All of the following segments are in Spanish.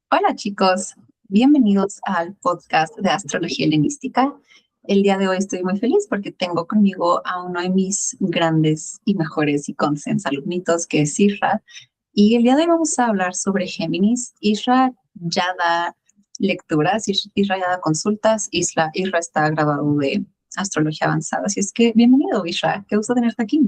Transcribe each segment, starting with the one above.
Hola chicos, bienvenidos al podcast de Astrología Helenística. El día de hoy estoy muy feliz porque tengo conmigo a uno de mis grandes y mejores y consens alumnitos, que es Isra. Y el día de hoy vamos a hablar sobre Géminis. Isra ya da lecturas, Isra ya da consultas, Isra está graduado de Astrología Avanzada. Así es que bienvenido, Isra. Qué gusto tenerte aquí.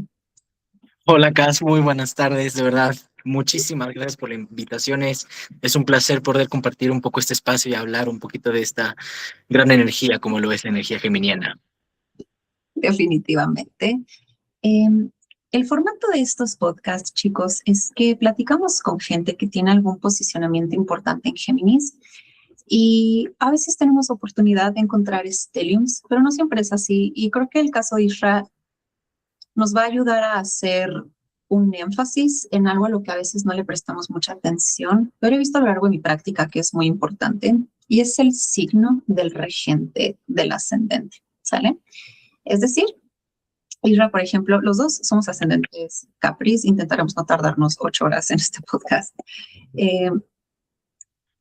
Hola, Cas, muy buenas tardes, de verdad. Muchísimas gracias por la invitación. Es un placer poder compartir un poco este espacio y hablar un poquito de esta gran energía como lo es la energía geminiana. Definitivamente. Em, el formato de estos podcasts, chicos, es que platicamos con gente que tiene algún posicionamiento importante en Géminis y a veces tenemos oportunidad de encontrar stelliums, pero no siempre es así. Y creo que el caso de Isra nos va a ayudar a hacer un énfasis en algo a lo que a veces no le prestamos mucha atención, pero he visto a lo largo de mi práctica que es muy importante y es el signo del regente del ascendente, ¿sale? Es decir, Isra, por ejemplo, los dos somos ascendentes Capris, intentaremos no tardarnos 8 horas en este podcast. Eh,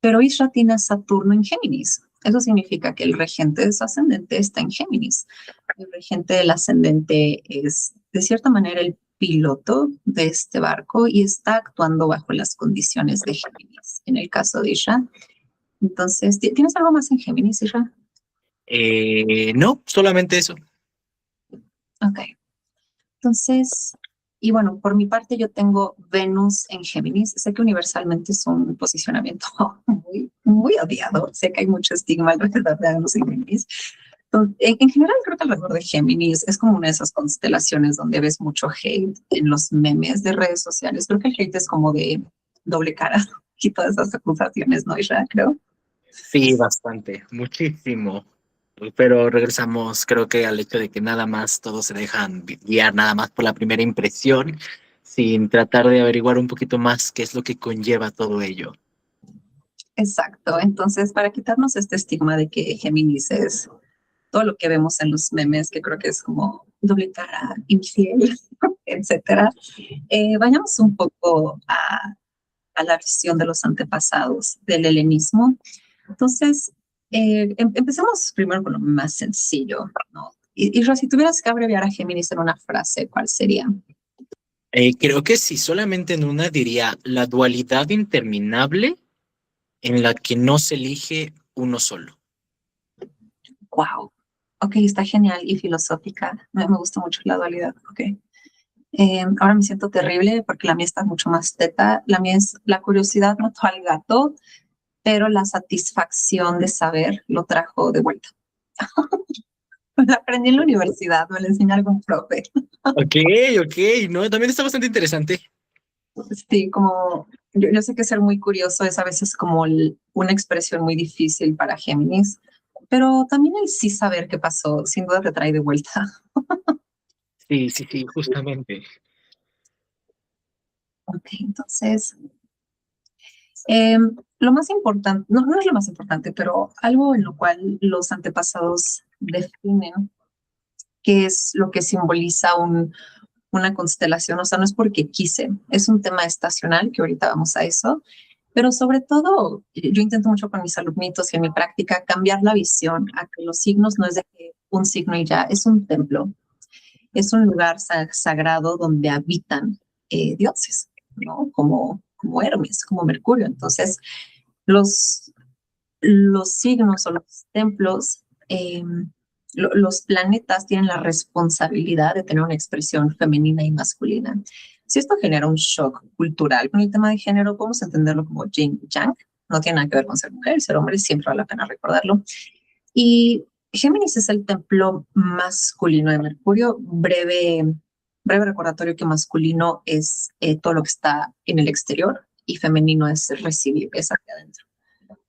pero Isra tiene a Saturno en Géminis. Eso significa que el regente de su ascendente está en Géminis. El regente del ascendente es, de cierta manera, el piloto de este barco y está actuando bajo las condiciones de Géminis, en el caso de Isra. Entonces, ¿tienes algo más en Géminis, Isra? No, solamente eso. Ok. Entonces, y bueno, por mi parte yo tengo Venus en Géminis. Sé que universalmente es un posicionamiento muy odiado. Sé que hay mucho estigma alrededor de Venus en Géminis. En general creo que alrededor de Géminis es como una de esas constelaciones donde ves mucho hate en los memes de redes sociales. Creo que el hate es como de doble cara y todas esas acusaciones, ¿no, Isra? Creo. Sí, bastante, muchísimo. Pero regresamos, creo que al hecho de que nada más todos se dejan guiar nada más por la primera impresión, sin tratar de averiguar un poquito más qué es lo que conlleva todo ello. Exacto. Entonces, para quitarnos este estigma de que Géminis es todo lo que vemos en los memes, que creo que es como doble cara, infiel, etcétera. Vayamos un poco a la visión de los antepasados del helenismo. Entonces, empecemos primero con lo más sencillo, ¿no? Y Ro, si tuvieras que abreviar a Géminis en una frase, ¿cuál sería? Creo que sí, solamente en una diría la dualidad interminable en la que no se elige uno solo. Wow. Ok, está genial y filosófica. Me gusta mucho la dualidad. Ok. Ahora me siento terrible porque la mía está mucho más teta. La mía es la curiosidad mató al gato, pero la satisfacción de saber lo trajo de vuelta. La aprendí en la universidad, me la enseñó algún profe. Ok, ok, no, también está bastante interesante. Sí, como yo sé que ser muy curioso es a veces como una expresión muy difícil para Géminis, pero también el sí saber qué pasó, sin duda te trae de vuelta. Sí, sí, sí, justamente. Ok, entonces, eh, lo más importante, no es lo más importante, pero algo en lo cual los antepasados definen qué es lo que simboliza una constelación, o sea, no es porque quise, es un tema estacional, que ahorita vamos a eso, pero sobre todo yo intento mucho con mis alumnitos y en mi práctica cambiar la visión a que los signos no es de que un signo y ya, es un templo, es un lugar sagrado donde habitan dioses, ¿no? Como Hermes, como Mercurio. Entonces, los, los signos o los templos, los planetas tienen la responsabilidad de tener una expresión femenina y masculina. Si esto genera un shock cultural con el tema de género, podemos entenderlo como yin y yang. No tiene nada que ver con ser mujer, ser hombre, siempre vale la pena recordarlo. Y Géminis es el templo masculino de Mercurio. Breve recordatorio que masculino es todo lo que está en el exterior y femenino es recibir, es hacia adentro.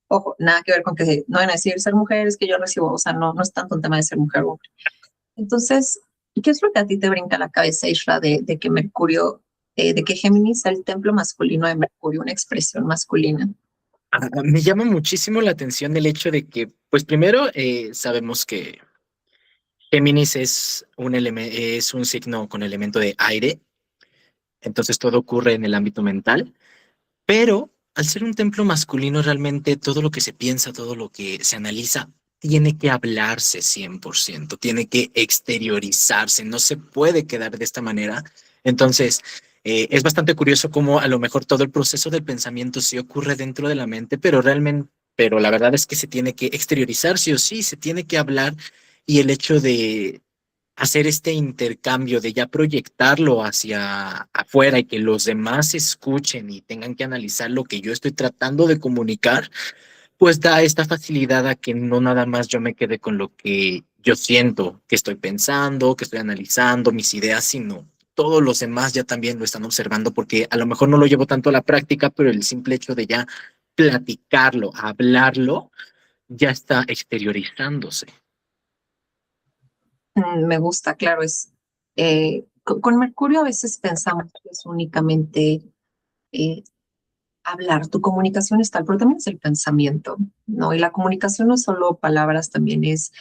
Ojo, nada que ver con que no van a decir ser mujer es que yo recibo, o sea, no es tanto un tema de ser mujer o hombre. Entonces, ¿qué es lo que a ti te brinca a la cabeza, Isra, de que Mercurio, de que Géminis es el templo masculino de Mercurio, una expresión masculina? Me llama muchísimo la atención el hecho de que, pues primero, sabemos que Géminis es un signo con elemento de aire, entonces todo ocurre en el ámbito mental, Pero al ser un templo masculino, realmente todo lo que se piensa, todo lo que se analiza, tiene que hablarse 100%, tiene que exteriorizarse, no se puede quedar de esta manera. Entonces, es bastante curioso cómo a lo mejor todo el proceso del pensamiento sí ocurre dentro de la mente, pero realmente, pero la verdad es que se tiene que exteriorizar sí o sí, se tiene que hablar y el hecho de hacer este intercambio, de ya proyectarlo hacia afuera y que los demás escuchen y tengan que analizar lo que yo estoy tratando de comunicar, pues da esta facilidad a que no nada más yo me quede con lo que yo siento, que estoy pensando, que estoy analizando mis ideas, sino todos los demás ya también lo están observando porque a lo mejor no lo llevo tanto a la práctica, pero el simple hecho de ya platicarlo, hablarlo, ya está exteriorizándose. Me gusta, claro, con Mercurio a veces pensamos que es únicamente eh, hablar, tu comunicación es tal, pero también es el pensamiento, ¿no? Y la comunicación no es solo palabras, también es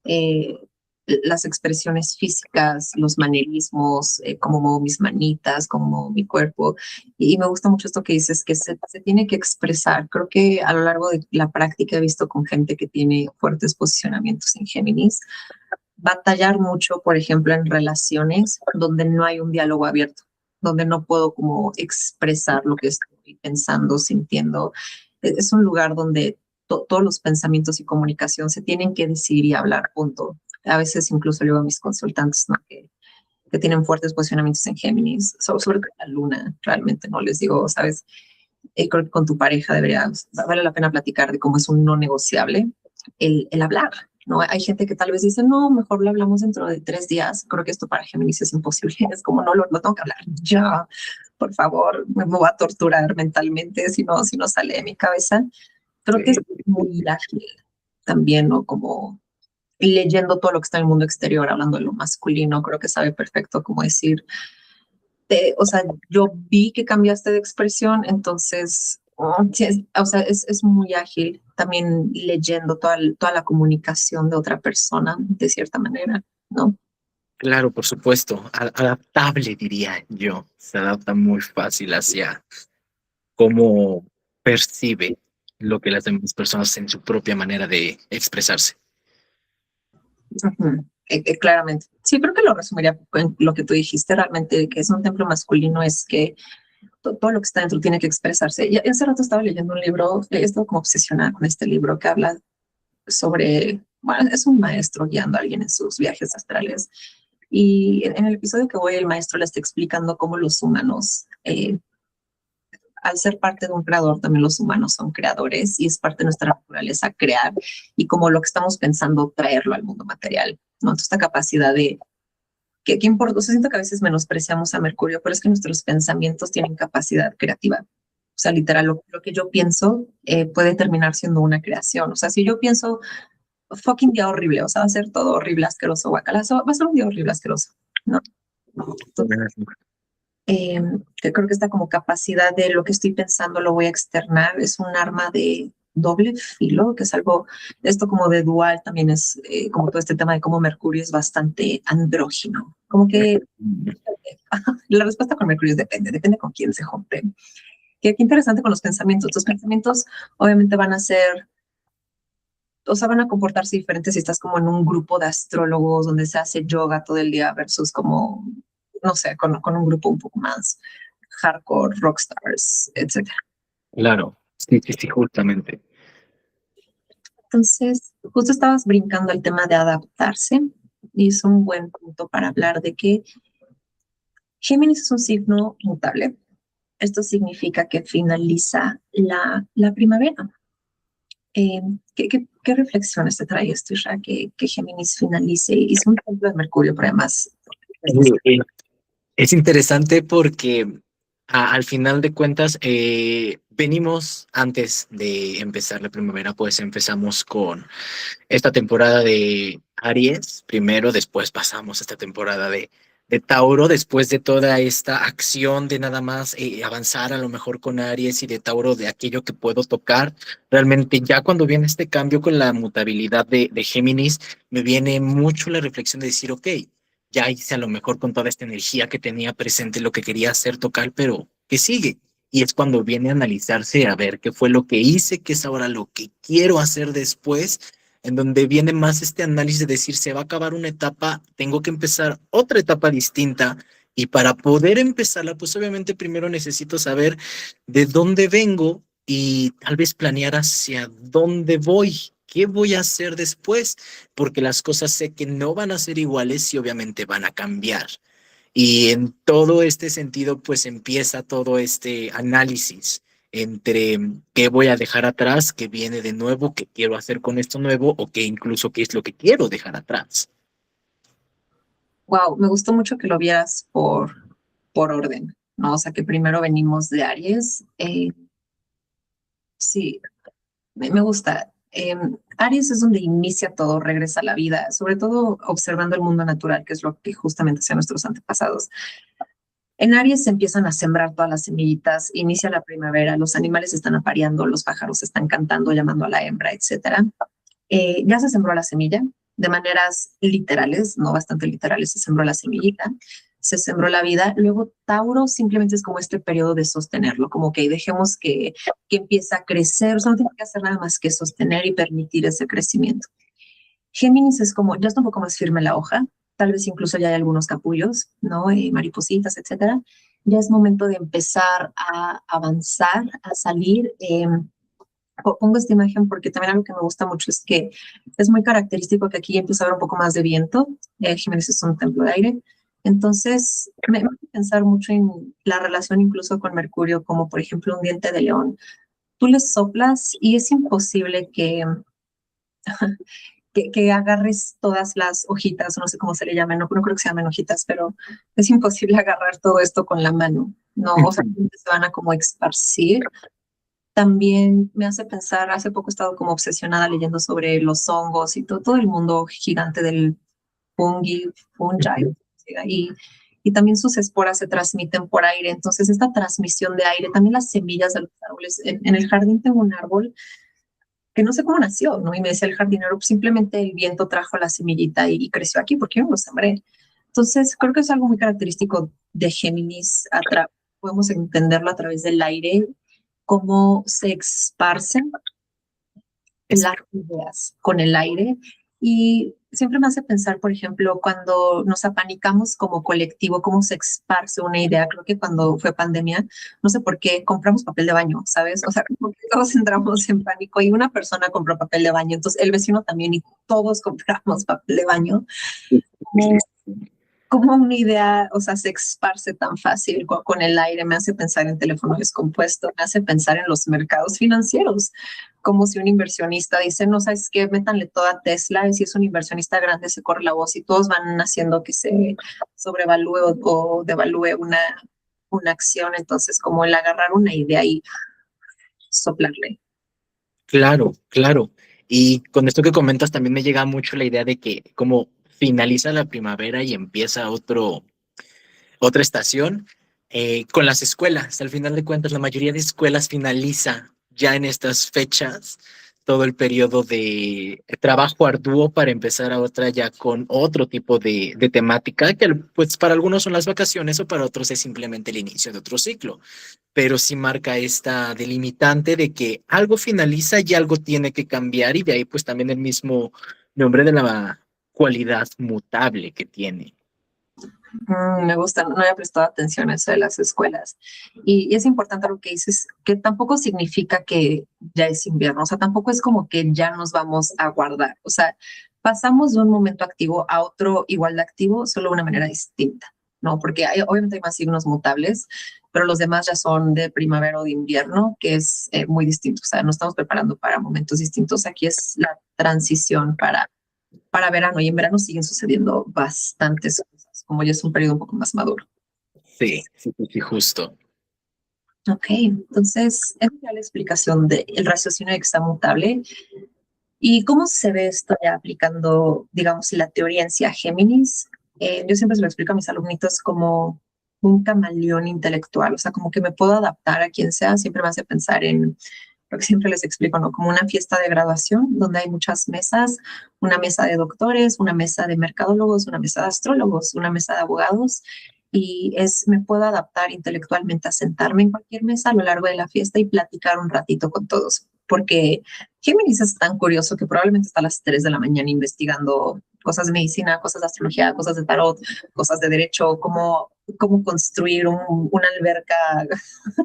eh, las expresiones físicas, los manerismos, cómo muevo mis manitas, cómo muevo mi cuerpo. Y me gusta mucho esto que dices, que se tiene que expresar. Creo que a lo largo de la práctica he visto con gente que tiene fuertes posicionamientos en Géminis, batallar mucho, por ejemplo, en relaciones donde no hay un diálogo abierto, donde no puedo como expresar lo que estoy pensando, sintiendo. Es un lugar donde todos los pensamientos y comunicación se tienen que decir y hablar, punto. A veces incluso le digo a mis consultantes, ¿no? Que tienen fuertes posicionamientos en Géminis, sobre todo la luna, realmente no les digo, sabes, creo que con tu pareja vale la pena platicar de cómo es un no negociable el hablar, ¿no? Hay gente que tal vez dice, no, mejor lo hablamos dentro de 3 días. Creo que esto para Géminis es imposible. Es como, no, lo tengo que hablar ya, por favor, me voy a torturar mentalmente si no sale de mi cabeza. Creo que es Sí. muy ágil también, ¿no? Como leyendo todo lo que está en el mundo exterior, hablando de lo masculino, creo que sabe perfecto cómo decir, o sea, yo vi que cambiaste de expresión, entonces, sí, o sea, es muy ágil también leyendo toda la comunicación de otra persona, de cierta manera, ¿no? Claro, por supuesto, adaptable diría yo. Se adapta muy fácil hacia cómo percibe lo que las demás personas en su propia manera de expresarse. Ujú. Claramente. Sí, creo que lo resumiría en lo que tú dijiste, realmente que es un templo masculino, es que todo lo que está dentro tiene que expresarse. Y hace rato estaba leyendo un libro, he estado como obsesionada con este libro que habla sobre, bueno, es un maestro guiando a alguien en sus viajes astrales. Y en el episodio que voy, el maestro le está explicando cómo los humanos, al ser parte de un creador, también los humanos son creadores y es parte de nuestra naturaleza crear y como lo que estamos pensando, traerlo al mundo material, ¿no? Entonces, esta capacidad de, ¿qué importa? O sea, siento que a veces menospreciamos a Mercurio, pero es que nuestros pensamientos tienen capacidad creativa. O sea, literal, lo que yo pienso puede terminar siendo una creación. O sea, si yo pienso, fucking día horrible, o sea, va a ser todo horrible, asqueroso, guacalazo, va a ser un día horrible, asqueroso, ¿no? Entonces, que creo que esta como capacidad de lo que estoy pensando lo voy a externar es un arma de doble filo, que es algo, esto como de dual también es como todo este tema de cómo Mercurio es bastante andrógino, como que la respuesta con Mercurio es depende con quién se junte. Qué interesante con los pensamientos, tus pensamientos obviamente van a ser, o sea, van a comportarse diferentes si estás como en un grupo de astrólogos donde se hace yoga todo el día versus como, no sé, con un grupo un poco más hardcore, rockstars, etcétera. Claro, sí, sí, sí, justamente. Entonces, justo estabas brincando el tema de adaptarse y es un buen punto para hablar de que Géminis es un signo mutable. Esto significa que finaliza la primavera. ¿Qué reflexiones te trae esto, Isra? Que Géminis finalice y es un ejemplo de Mercurio, pero además Eh, Es interesante porque al final de cuentas venimos antes de empezar la primavera, pues empezamos con esta temporada de Aries primero, después pasamos a esta temporada de Tauro, después de toda esta acción de nada más avanzar a lo mejor con Aries y de Tauro de aquello que puedo tocar. Realmente ya cuando viene este cambio con la mutabilidad de Géminis, me viene mucho la reflexión de decir, ok, ya hice a lo mejor con toda esta energía que tenía presente lo que quería hacer, tocar, pero ¿qué sigue? y es cuando viene a analizarse a ver qué fue lo que hice, qué es ahora lo que quiero hacer después, en donde viene más este análisis de decir, se va a acabar una etapa, tengo que empezar otra etapa distinta, y para poder empezarla, pues obviamente primero necesito saber de dónde vengo y tal vez planear hacia dónde voy, qué voy a hacer después, porque las cosas sé que no van a ser iguales y obviamente van a cambiar. Y en todo este sentido, pues empieza todo este análisis entre qué voy a dejar atrás, qué viene de nuevo, qué quiero hacer con esto nuevo o qué incluso qué es lo que quiero dejar atrás. Wow, me gustó mucho que lo vieras por orden, ¿no? O sea, que primero venimos de Aries. Sí, me gusta. Aries es donde inicia todo, regresa a la vida, sobre todo observando el mundo natural, que es lo que justamente hacían nuestros antepasados. En Aries se empiezan a sembrar todas las semillitas, inicia la primavera, los animales están apareando, los pájaros están cantando, llamando a la hembra, etcétera. Ya se sembró la semilla de maneras literales, no bastante literales, se sembró la semillita, se sembró la vida. Luego Tauro simplemente es como este periodo de sostenerlo, como que dejemos que empiece a crecer, o sea, no tiene que hacer nada más que sostener y permitir ese crecimiento. Géminis es como, ya está un poco más firme la hoja, tal vez incluso ya hay algunos capullos, ¿no? Maripositas, etcétera. Ya es momento de empezar a avanzar, a salir. Pongo esta imagen porque también algo que me gusta mucho es que es muy característico que aquí empieza a haber un poco más de viento. Géminis es un templo de aire. Entonces, me hace pensar mucho en la relación incluso con Mercurio, como por ejemplo un diente de león. Tú le soplas y es imposible que agarres todas las hojitas, no sé cómo se le llaman, no creo que se llamen hojitas, pero es imposible agarrar todo esto con la mano, ¿no? O sea, se van a como esparcir. También me hace pensar, hace poco he estado como obsesionada leyendo sobre los hongos y todo el mundo gigante del fungi, y, y también sus esporas se transmiten por aire. Entonces, esta transmisión de aire, también las semillas de los árboles. En el jardín tengo un árbol que no sé cómo nació, ¿no? Y me decía el jardinero, pues simplemente el viento trajo la semillita y creció aquí porque yo no lo sembré. Entonces, creo que es algo muy característico de Géminis. Podemos entenderlo a través del aire, cómo se esparcen Es las ideas con el aire. Y siempre me hace pensar, por ejemplo, cuando nos apanicamos como colectivo, cómo se esparce una idea. Creo que cuando fue pandemia, no sé por qué compramos papel de baño, ¿sabes? O sea, como que todos entramos en pánico y una persona compró papel de baño, entonces el vecino también y todos compramos papel de baño. Cómo una idea, o sea, se esparce tan fácil con el aire, me hace pensar en teléfono descompuesto, me hace pensar en los mercados financieros, como si un inversionista dice, no sabes qué, métanle toda Tesla, y si es un inversionista grande se corre la voz y todos van haciendo que se sobrevalúe o devalúe una acción, entonces como el agarrar una idea y soplarle. claro, claro. Y con esto que comentas también me llega mucho la idea de que como finaliza la primavera y empieza otra estación, con las escuelas. Al final de cuentas, la mayoría de escuelas finaliza ya en estas fechas todo el periodo de trabajo arduo para empezar a otra ya con otro tipo de temática, que pues para algunos son las vacaciones o para otros es simplemente el inicio de otro ciclo, pero sí marca esta delimitante de que algo finaliza y algo tiene que cambiar y de ahí pues también el mismo nombre de la cualidad mutable que tiene. Me gusta, no había prestado atención a eso de las escuelas. Y es importante lo que dices, que tampoco significa que ya es invierno, o sea, tampoco es como que ya nos vamos a guardar, o sea, pasamos de un momento activo a otro igual de activo, solo de una manera distinta, ¿no? Porque obviamente hay más signos mutables, pero los demás ya son de primavera o de invierno, que es muy distinto, o sea, nos estamos preparando para momentos distintos. Aquí es la transición para verano y en verano siguen sucediendo bastantes cosas, como ya es un periodo un poco más maduro. Sí, sí, sí, sí, justo. Ok, entonces, esa es la explicación del raciocinio examutable. ¿Y cómo se ve esto ya aplicando, digamos, la teoría en sí a Géminis? Yo siempre se lo explico a mis alumnitos como un camaleón intelectual, o sea, como que me puedo adaptar a quien sea, siempre me hace pensar en lo que siempre les explico, ¿no? Como una fiesta de graduación donde hay muchas mesas, una mesa de doctores, una mesa de mercadólogos, una mesa de astrólogos, una mesa de abogados, me puedo adaptar intelectualmente a sentarme en cualquier mesa a lo largo de la fiesta y platicar un ratito con todos, porque Géminis es tan curioso que probablemente está a las 3 de la mañana investigando cosas de medicina, cosas de astrología, cosas de tarot, cosas de derecho, cómo construir una alberca.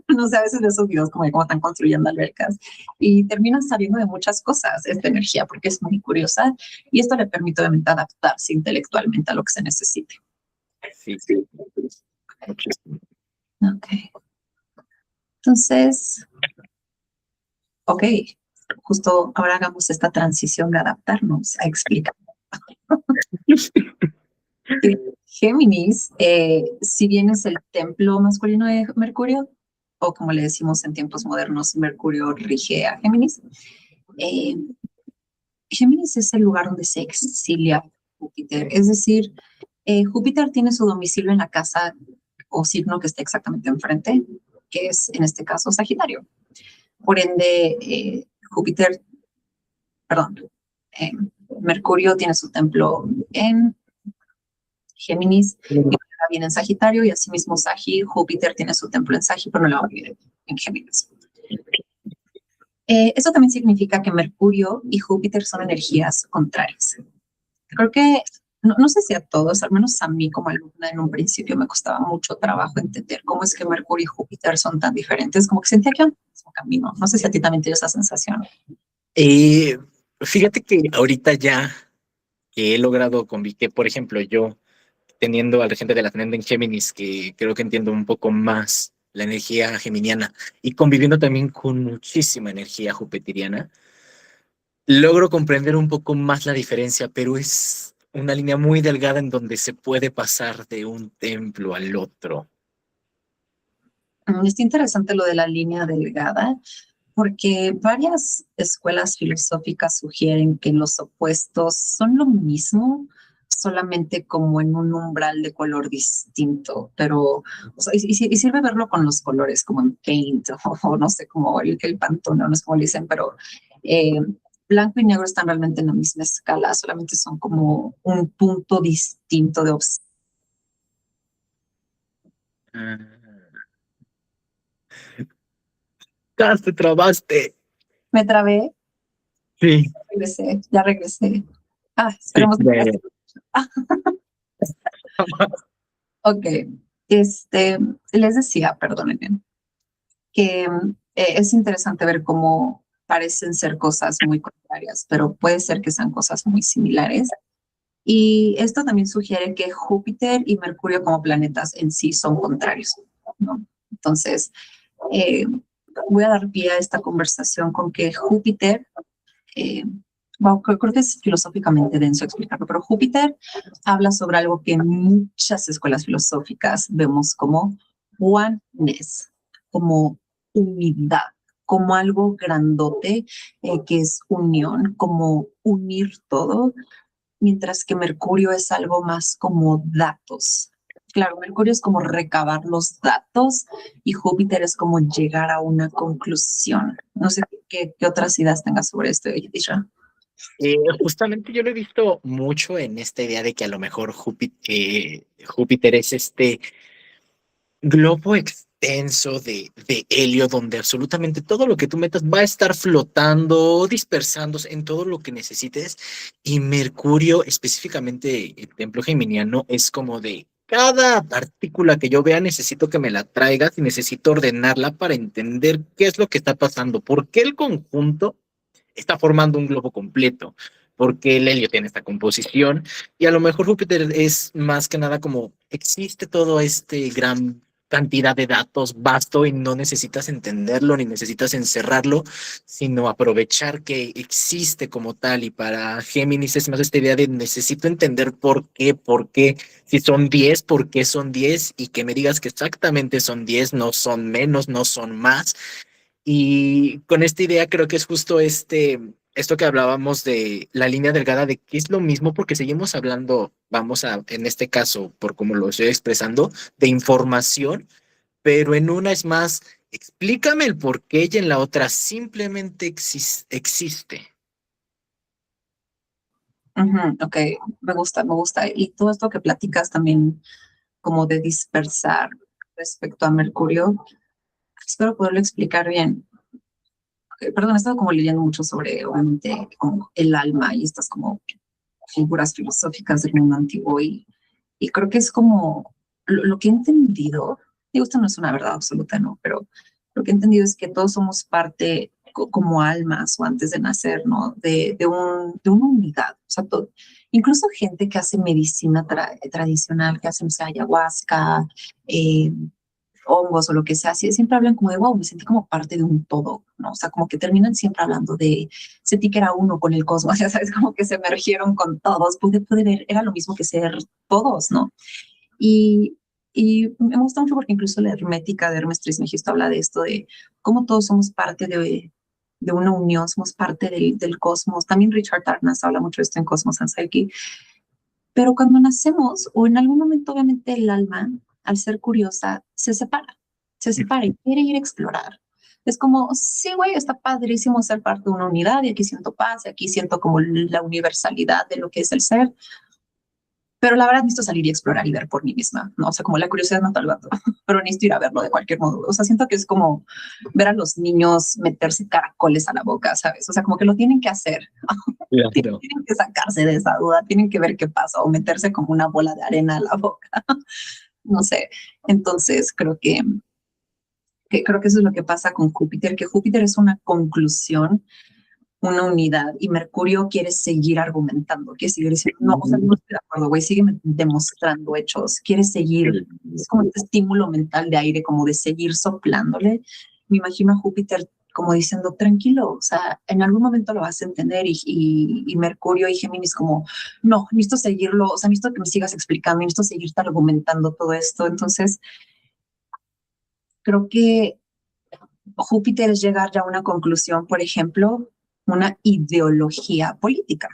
No sé, a veces de esos videos como de cómo están construyendo albercas y terminan sabiendo de muchas cosas esta energía porque es muy curiosa y esto le permite obviamente adaptarse intelectualmente a lo que se necesite. Sí, muchísimo. Ok, entonces, ok, justo ahora hagamos esta transición de adaptarnos a explicar. Géminis, si bien es el templo masculino de Mercurio, o como le decimos en tiempos modernos, Mercurio rige a Géminis. eh, Géminis es el lugar donde se exilia Júpiter, es decir, Júpiter tiene su domicilio en la casa o signo que esté exactamente enfrente, que es en este caso Sagitario. Por ende, Júpiter, perdón, eh, Mercurio tiene su templo en Géminis y no le va bien en Sagitario, y asimismo Júpiter tiene su templo en Sagitario, pero no le va bien en Géminis. Eso también significa que Mercurio y Júpiter son energías contrarias. Creo que, no sé si a todos, al menos a mí como alumna en un principio me costaba mucho trabajo entender cómo es que Mercurio y Júpiter son tan diferentes, como que sentía que eran el mismo camino. No sé si a ti también te dio esa sensación. Eh, Fíjate que ahorita ya que he logrado convivir, que por ejemplo yo, teniendo al regente del ascendente en Géminis, que creo que entiendo un poco más la energía geminiana, y conviviendo también con muchísima energía jupiteriana, logro comprender un poco más la diferencia, pero es una línea muy delgada en donde se puede pasar de un templo al otro. Está interesante lo de la línea delgada, porque varias escuelas filosóficas sugieren que los opuestos son lo mismo, solamente como en un umbral de color distinto, pero o sea, y sirve verlo con los colores, como en Paint o no sé, como el Pantone, no es como le dicen, pero eh, blanco y negro están realmente en la misma escala, solamente son como un punto distinto de observación. Ah, te trabaste. Me trabé, Sí, regresé, ya regresé. sí, Esperemos que me haya- Ok, este, les decía, perdónenme, que es interesante ver cómo parecen ser cosas muy contrarias, pero puede ser que sean cosas muy similares. Y esto también sugiere que Júpiter y Mercurio como planetas en sí son contrarios, ¿no? Entonces, eh, voy a dar pie a esta conversación con que Júpiter, eh, bueno, creo que es filosóficamente denso explicarlo, pero Júpiter habla sobre algo que en muchas escuelas filosóficas vemos como oneness, como unidad, como algo grandote, que es unión, como unir todo, mientras que Mercurio es algo más como datos. Claro, Mercurio es como recabar los datos y Júpiter es como llegar a una conclusión. No sé qué otras ideas tengas sobre esto, Isha. Justamente yo lo he visto mucho en esta idea de que a lo mejor Júpiter es este globo extenso de helio donde absolutamente todo lo que tú metas va a estar flotando, dispersándose en todo lo que necesites. Y Mercurio, específicamente el templo geminiano, es como de cada partícula que yo vea necesito que me la traigas y necesito ordenarla para entender qué es lo que está pasando, por qué el conjunto está formando un globo completo, porque el helio tiene esta composición y a lo mejor Júpiter es más que nada como existe todo este gran cantidad de datos vasto y no necesitas entenderlo ni necesitas encerrarlo, sino aprovechar que existe como tal. Y para Géminis es más esta idea de necesito entender por qué, si son 10 por qué son 10 y que me digas que exactamente son 10 no son menos, no son más. Y con esta idea creo que es justo esto que hablábamos de la línea delgada de que es lo mismo porque seguimos hablando, vamos a, en este caso, por como lo estoy expresando, de información, pero en una es más, explícame el por qué y en la otra simplemente existe. Ok, me gusta, me gusta. Y todo esto que platicas también como de dispersar respecto a Mercurio. Espero poderlo explicar bien. Perdón, he estado como leyendo mucho sobre, obviamente, como el alma y estas como figuras filosóficas del mundo antiguo y creo que es como lo que he entendido, digo, esto no es una verdad absoluta, ¿no? Pero lo que he entendido es que todos somos parte como almas o antes de nacer, ¿no? De una unidad, o sea, todo, incluso gente que hace medicina tradicional, que hace, no sé, ayahuasca, eh, hongos o lo que sea, siempre hablan como de, wow, me sentí como parte de un todo, ¿no? O sea, como que terminan siempre hablando de, sentí que era uno con el cosmos, ya sabes, como que se emergieron con todos, pude ver, era lo mismo que ser todos, ¿no? Y, y me gusta mucho porque incluso la hermética de Hermes Trismegisto habla de esto, de cómo todos somos parte de una unión, somos parte del cosmos. También Richard Tarnas habla mucho de esto en Cosmos and Psyche, pero cuando nacemos, o en algún momento, obviamente, el alma, al ser curiosa, se separa y quiere ir a explorar. Es como, sí, güey, está padrísimo ser parte de una unidad y aquí siento paz y aquí siento como la universalidad de lo que es el ser, pero la verdad necesito salir y explorar y ver por mí misma, ¿no? O sea, como la curiosidad mata al gato, pero necesito ir a verlo de cualquier modo. O sea, siento que es como ver a los niños meterse caracoles a la boca, ¿sabes? O sea, como que lo tienen que hacer. Claro. Tienen que sacarse de esa duda, tienen que ver qué pasa o meterse como una bola de arena a la boca. No sé. Entonces, creo que eso es lo que pasa con Júpiter, que Júpiter es una conclusión, una unidad, y Mercurio quiere seguir argumentando, quiere seguir diciendo, no, o sea, no estoy de acuerdo, güey, sigue demostrando hechos, quiere seguir, es como este estímulo mental de aire, como de seguir soplándole. Me imagino a Júpiter como diciendo, tranquilo, o sea, en algún momento lo vas a entender, y Mercurio y Géminis como, no, necesito seguirlo, o sea, necesito que me sigas explicando, necesito seguirte argumentando todo esto. Entonces, creo que Júpiter es llegar ya a una conclusión, por ejemplo, una ideología política.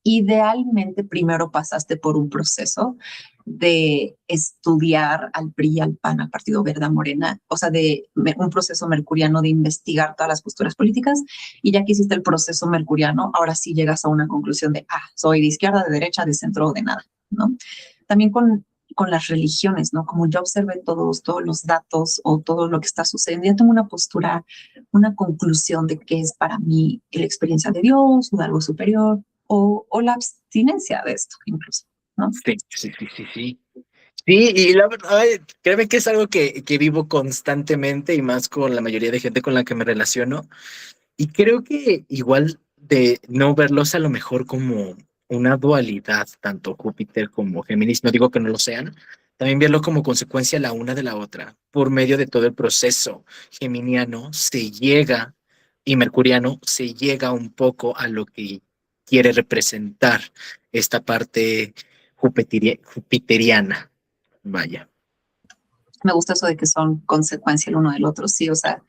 Idealmente, primero pasaste por un proceso de estudiar al PRI, al PAN, al Partido Verde, a Morena, o sea, de un proceso mercuriano de investigar todas las posturas políticas, y ya que hiciste el proceso mercuriano, ahora sí llegas a una conclusión de, soy de izquierda, de derecha, de centro o de nada, ¿no? También con las religiones, ¿no? Como yo observé todos los datos o todo lo que está sucediendo, ya tengo una postura, una conclusión de qué es para mí la experiencia de Dios o de algo superior o la abstinencia de esto incluso, ¿no? Sí, sí, sí, sí, sí. Sí, y la verdad, créeme que es algo que vivo constantemente y más con la mayoría de gente con la que me relaciono. Y creo que igual de no verlos a lo mejor como una dualidad, tanto Júpiter como Géminis, no digo que no lo sean, también verlo como consecuencia la una de la otra. Por medio de todo el proceso geminiano se llega y mercuriano se llega un poco a lo que quiere representar esta parte jupiteriana. Vaya. Me gusta eso de que son consecuencia el uno del otro, sí, o sea,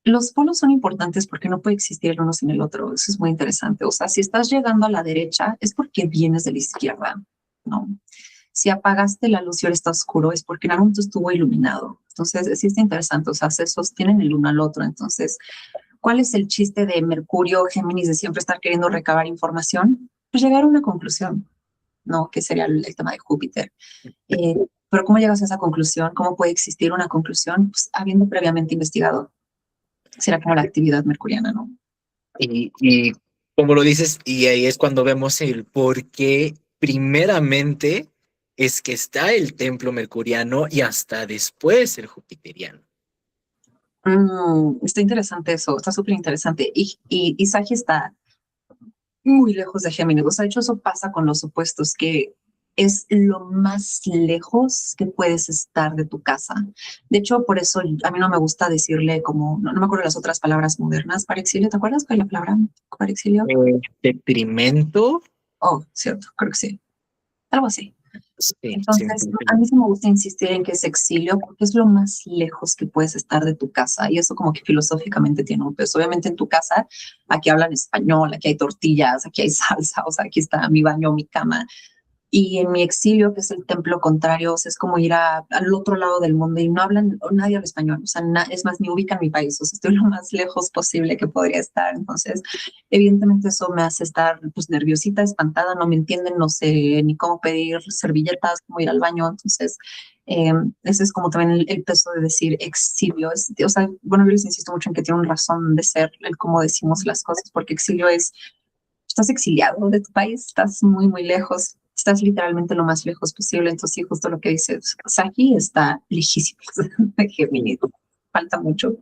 los polos son importantes porque no puede existir el uno sin el otro, eso es muy interesante, o sea, si estás llegando a la derecha es porque vienes de la izquierda, ¿no? Si apagaste la luz y ahora está oscuro es porque en algún momento estuvo iluminado, entonces sí está interesante, o sea, se sostienen el uno al otro. Entonces, ¿cuál es el chiste de Mercurio, Géminis, de siempre estar queriendo recabar información? Pues llegar a una conclusión, ¿no? Que sería el tema de Júpiter. Pero ¿cómo llegas a esa conclusión? ¿Cómo puede existir una conclusión? Pues habiendo previamente investigado. Será como la actividad mercuriana, ¿no? Y como lo dices, y ahí es cuando vemos el por qué primeramente es que está el templo mercuriano y hasta después el jupiteriano. Está interesante eso, está súper interesante. Y Sagi está muy lejos de Géminis. O sea, de hecho, eso pasa con los opuestos, que es lo más lejos que puedes estar de tu casa. De hecho, por eso a mí no me gusta decirle como, no me acuerdo las otras palabras modernas, para exilio, ¿te acuerdas cuál es la palabra para exilio? Detrimento. Oh, cierto, creo que sí, algo así. Sí, sí, Entonces, a mí sí me gusta insistir en que es exilio porque es lo más lejos que puedes estar de tu casa y eso como que filosóficamente tiene un peso. Obviamente en tu casa, aquí hablan español, aquí hay tortillas, aquí hay salsa, o sea, aquí está mi baño, mi cama, Y en mi exilio, que es el templo contrario, o sea, es como ir al otro lado del mundo y no hablan, nadie habla español, o sea, es más, ni ubican mi país, o sea, estoy lo más lejos posible que podría estar. Entonces, evidentemente eso me hace estar pues nerviosita, espantada, no me entienden, no sé ni cómo pedir servilletas, cómo ir al baño. Entonces, ese es como también el peso de decir exilio. O sea, bueno, yo les insisto mucho en que tiene una razón de ser el cómo decimos las cosas, porque exilio es estás exiliado de tu país, estás muy, muy lejos, estás literalmente lo más lejos posible. Entonces, sí, justo lo que dices, Saki está lejísimo de Gemini, falta mucho.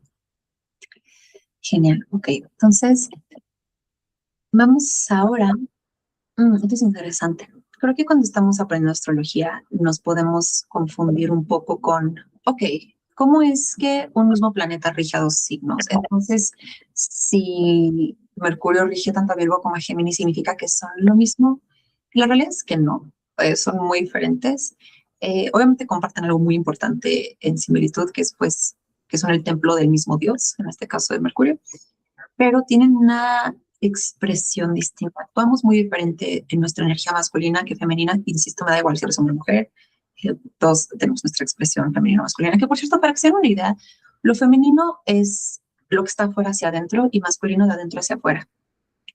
Genial, ok. Entonces, vamos ahora. Esto es interesante. Creo que cuando estamos aprendiendo astrología nos podemos confundir un poco con, ok, ¿cómo es que un mismo planeta rige a dos signos? Entonces, si Mercurio rige tanto a Virgo como a Géminis, ¿significa que son lo mismo? La realidad es que no, son muy diferentes. Obviamente comparten algo muy importante en similitud, que es pues que son el templo del mismo Dios, en este caso de Mercurio, pero tienen una expresión distinta. Actuamos muy diferente en nuestra energía masculina que femenina. Insisto, me da igual si eres hombre o mujer. Todos tenemos nuestra expresión femenina masculina, que por cierto, para que se den una idea, lo femenino es lo que está afuera hacia adentro y masculino de adentro hacia afuera.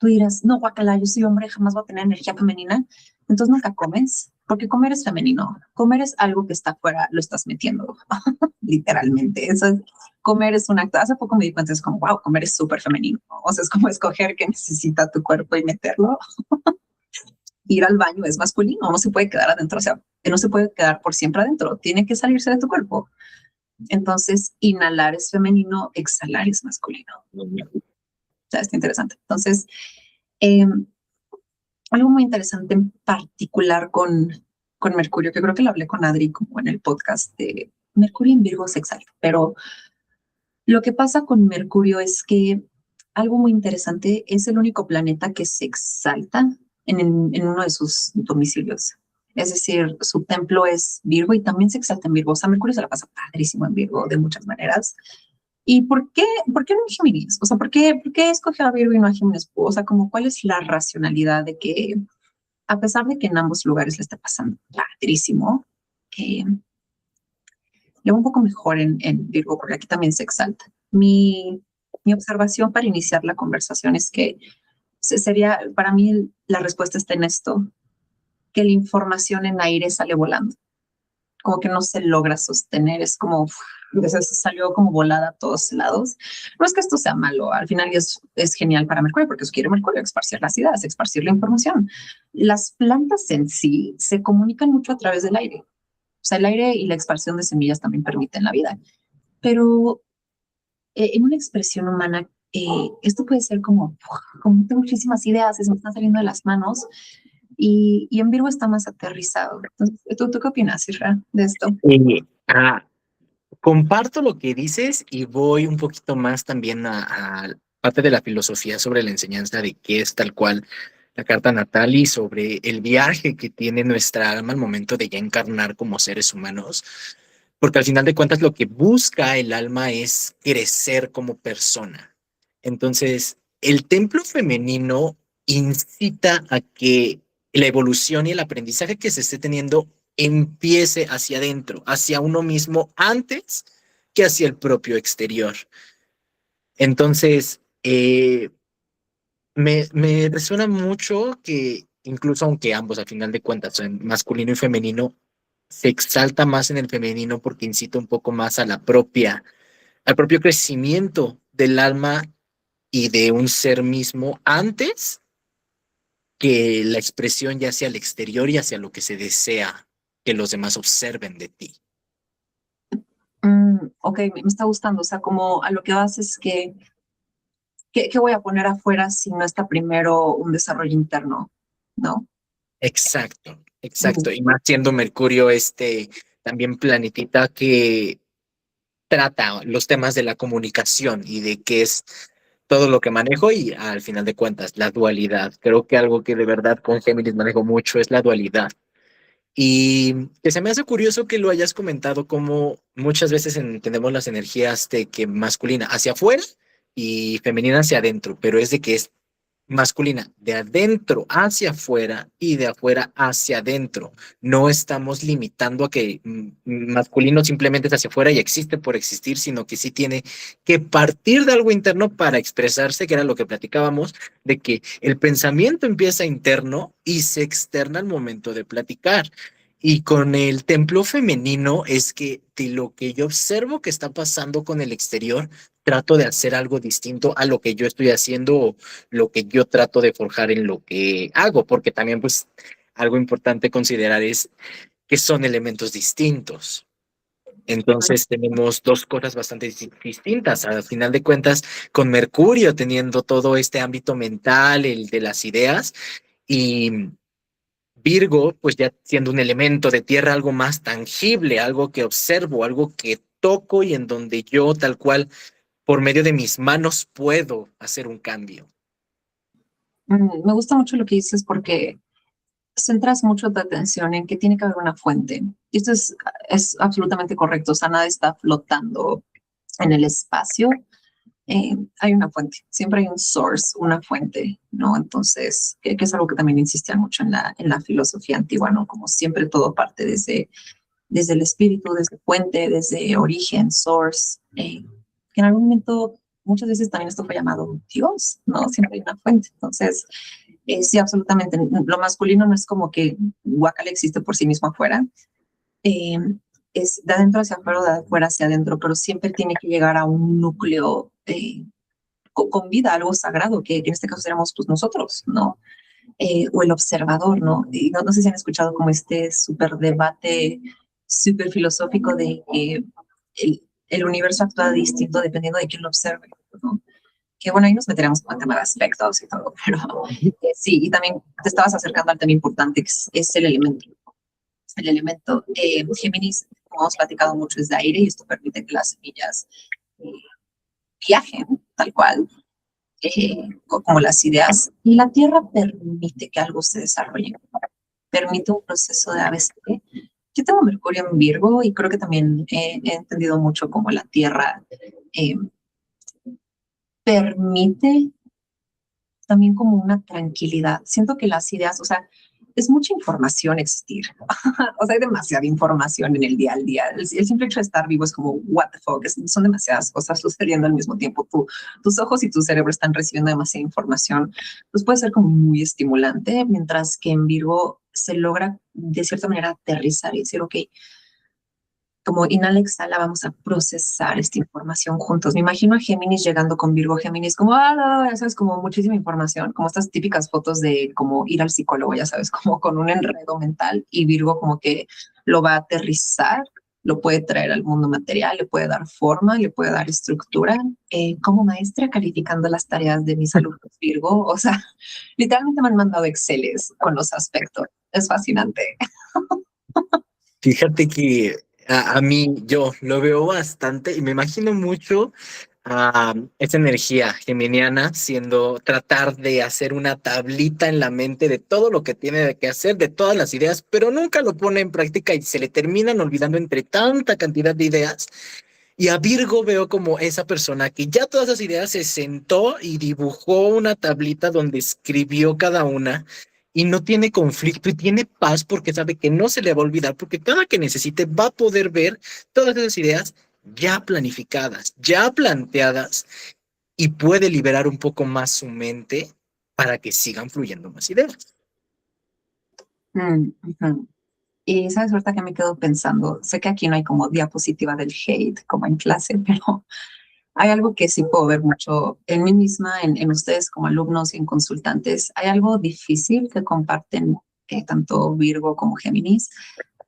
Tú dirás, no, guacala, yo soy hombre, jamás voy a tener energía femenina. Entonces nunca comes, porque comer es femenino. Comer es algo que está afuera, lo estás metiendo, literalmente. Eso es, comer es un acto. Hace poco me di cuenta, es como, wow, comer es súper femenino. O sea, es como escoger qué necesita tu cuerpo y meterlo. Ir al baño es masculino, no se puede quedar adentro, o sea, no se puede quedar por siempre adentro, tiene que salirse de tu cuerpo. Entonces, inhalar es femenino, exhalar es masculino. O sea, está interesante. Entonces, eh, algo muy interesante en particular con Mercurio, que creo que lo hablé con Adri como en el podcast de Mercurio en Virgo se exalta, pero lo que pasa con Mercurio es que algo muy interesante es el único planeta que se exalta en uno de sus domicilios. Es decir, su templo es Virgo y también se exalta en Virgo. O sea, Mercurio se la pasa padrísimo en Virgo de muchas maneras. ¿Y por qué no en Géminis? O sea, por qué escogió a Virgo y no a Géminis? O sea, como, ¿cuál es la racionalidad de que a pesar de que en ambos lugares le está pasando padrísimo, eh, le va un poco mejor en Virgo, porque aquí también se exalta. Mi observación para iniciar la conversación es que sería, para mí, la respuesta está en esto, que la información en aire sale volando, como que no se logra sostener, es como, salió como volada a todos lados. No es que esto sea malo, al final es genial para Mercurio, porque eso quiere Mercurio, esparcir las ideas, esparcir la información. Las plantas en sí se comunican mucho a través del aire. O sea, el aire y la expansión de semillas también permiten la vida. Pero en una expresión humana, esto puede ser como tengo muchísimas ideas, se me están saliendo de las manos, y en Virgo está más aterrizado. Entonces, ¿tú qué opinas, Isra, de esto? Y, comparto lo que dices y voy un poquito más también a parte de la filosofía sobre la enseñanza de qué es tal cual la carta natal y sobre el viaje que tiene nuestra alma al momento de ya encarnar como seres humanos, porque al final de cuentas lo que busca el alma es crecer como persona. Entonces, el templo femenino incita a que la evolución y el aprendizaje que se esté teniendo empiece hacia adentro, hacia uno mismo antes que hacia el propio exterior. Entonces, me resuena mucho que incluso aunque ambos al final de cuentas son masculino y femenino, se exalta más en el femenino porque incita un poco más a al propio crecimiento del alma y de un ser mismo antes que la expresión ya hacia el exterior y hacia lo que se desea que los demás observen de ti. Ok, me está gustando. O sea, como a lo que vas es que, ¿qué voy a poner afuera si no está primero un desarrollo interno? ¿No? Exacto, Mm, exacto. Y más siendo Mercurio también planetita que trata los temas de la comunicación y de qué es todo lo que manejo y al final de cuentas la dualidad. Creo que algo que de verdad con Géminis manejo mucho es la dualidad. Y que se me hace curioso que lo hayas comentado como muchas veces entendemos las energías de que masculina hacia afuera y femenina hacia adentro, pero es de que es masculina, de adentro hacia afuera y de afuera hacia adentro. No estamos limitando a que masculino simplemente es hacia afuera y existe por existir, sino que sí tiene que partir de algo interno para expresarse, que era lo que platicábamos, de que el pensamiento empieza interno y se externa al momento de platicar. Y con el templo femenino es que de lo que yo observo que está pasando con el exterior, trato de hacer algo distinto a lo que yo estoy haciendo, lo que yo trato de forjar en lo que hago, porque también pues algo importante considerar es que son elementos distintos. Entonces tenemos dos cosas bastante distintas. Al final de cuentas, con Mercurio teniendo todo este ámbito mental, el de las ideas, y Virgo, pues ya siendo un elemento de tierra, algo más tangible, algo que observo, algo que toco y en donde yo tal cual, por medio de mis manos, puedo hacer un cambio. Me gusta mucho lo que dices porque centras mucho tu atención en que tiene que haber una fuente. Y esto es absolutamente correcto, o sea, nada está flotando en el espacio. Hay una fuente, siempre hay un source, una fuente, ¿no? Entonces, que es algo que también insistían mucho en la filosofía antigua, ¿no? Como siempre todo parte desde el espíritu, desde fuente, desde origen, source, que en algún momento, muchas veces también esto fue llamado Dios, ¿no? Siempre hay una fuente. Entonces, sí, absolutamente. Lo masculino no es como que Guacala existe por sí mismo afuera, eh, es de adentro hacia afuera o de afuera hacia adentro, pero siempre tiene que llegar a un núcleo con vida, algo sagrado, que en este caso seríamos pues nosotros, ¿no? O el observador, ¿no? Y no sé si han escuchado como este súper debate, súper filosófico de que el universo actúa distinto dependiendo de quién lo observe, ¿no? Que bueno, ahí nos meteremos con el tema de aspectos y todo, pero sí, y también te estabas acercando al tema importante, que es el elemento. El elemento Géminis, como hemos platicado mucho, es de aire y esto permite que las semillas eh, viajen tal cual, como las ideas, y la Tierra permite que algo se desarrolle, permite un proceso de ABC. Yo tengo Mercurio en Virgo y creo que también he entendido mucho cómo la Tierra eh, permite también como una tranquilidad. Siento que las ideas, o sea, es mucha información existir. O sea, hay demasiada información en el día al día. El simple hecho de estar vivo es como, what the fuck, son demasiadas cosas sucediendo al mismo tiempo. Tus ojos y tu cerebro están recibiendo demasiada información. Pues puede ser como muy estimulante, mientras que en Virgo se logra de cierta manera aterrizar y decir, ok, como inhala, exhala, vamos a procesar esta información juntos. Me imagino a Géminis llegando con Virgo, Géminis como, ya sabes, como muchísima información, como estas típicas fotos de como ir al psicólogo, ya sabes, como con un enredo mental, y Virgo como que lo va a aterrizar, lo puede traer al mundo material, le puede dar forma, le puede dar estructura. Como maestra calificando las tareas de mis alumnos Virgo, o sea, literalmente me han mandado Exceles con los aspectos. Es fascinante. Fíjate que a mí yo lo veo bastante y me imagino mucho a esa energía geminiana siendo tratar de hacer una tablita en la mente de todo lo que tiene que hacer, de todas las ideas, pero nunca lo pone en práctica y se le terminan olvidando entre tanta cantidad de ideas. Y a Virgo veo como esa persona que ya todas esas ideas se sentó y dibujó una tablita donde escribió cada una y no tiene conflicto y tiene paz porque sabe que no se le va a olvidar, porque cada que necesite va a poder ver todas esas ideas ya planificadas, ya planteadas y puede liberar un poco más su mente para que sigan fluyendo más ideas. Mm, ujú. Y sabes, ahorita que me quedo pensando, sé que aquí no hay como diapositiva del hate como en clase, pero hay algo que sí puedo ver mucho en mí misma, en ustedes como alumnos y en consultantes. Hay algo difícil que comparten tanto Virgo como Géminis,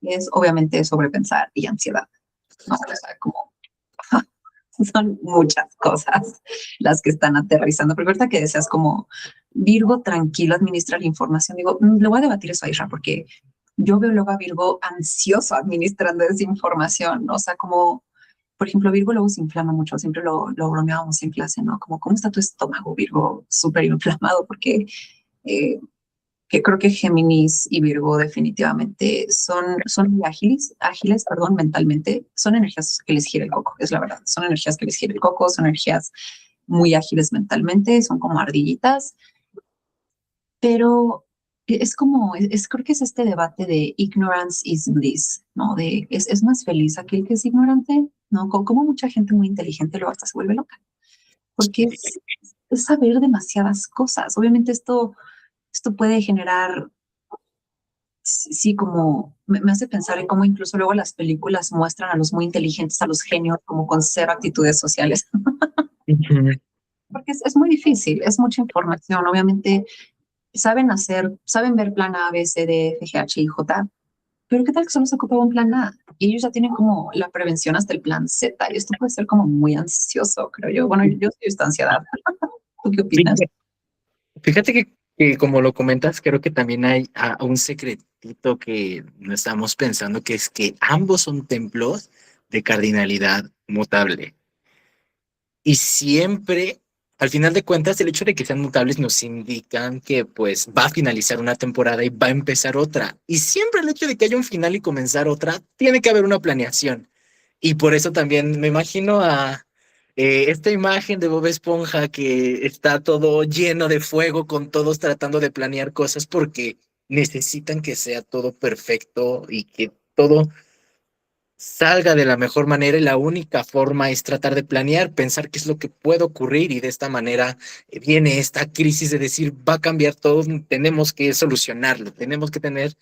y es obviamente sobrepensar y ansiedad, ¿no? O sea, como son muchas cosas las que están aterrizando. Pero ahorita que decías como Virgo tranquilo administra la información, digo, le voy a debatir eso a Isra porque yo veo luego a Virgo ansioso administrando esa información, ¿no? O sea, como, por ejemplo, Virgo luego se inflama mucho, siempre lo bromeábamos en clase, ¿no? Como, ¿cómo está tu estómago, Virgo? Súper inflamado, porque eh, que creo que Géminis y Virgo definitivamente son muy ágiles, perdón, mentalmente. Son energías que les gira el coco, es la verdad. Son energías que les gira el coco, son energías muy ágiles mentalmente, son como ardillitas, pero es como, creo que es este debate de ignorance is bliss, ¿no? Es más feliz aquel que es ignorante, ¿no? Como mucha gente muy inteligente luego hasta se vuelve loca, porque es saber demasiadas cosas. Obviamente esto puede generar, sí, como me hace pensar en cómo incluso luego las películas muestran a los muy inteligentes, a los genios, como con cero actitudes sociales, Ujú. porque es muy difícil, es mucha información. Obviamente saben ver plan A, B, C, D, F, G, H, I, J, pero ¿qué tal que solo se ocupaba un plan A? Y ellos ya tienen como la prevención hasta el plan Z, y esto puede ser como muy ansioso, creo yo. Bueno, yo soy esta ansiedad. ¿Tú qué opinas? Fíjate, fíjate que como lo comentas, creo que también hay un secretito que no estamos pensando, que es que ambos son templos de cardinalidad mutable. Y siempre, al final de cuentas, el hecho de que sean mutables nos indican que pues va a finalizar una temporada y va a empezar otra. Y siempre el hecho de que haya un final y comenzar otra, tiene que haber una planeación. Y por eso también me imagino a esta imagen de Bob Esponja que está todo lleno de fuego con todos tratando de planear cosas porque necesitan que sea todo perfecto y que todo salga de la mejor manera y la única forma es tratar de planear, pensar qué es lo que puede ocurrir y de esta manera viene esta crisis de decir va a cambiar todo, tenemos que solucionarlo, tenemos que tener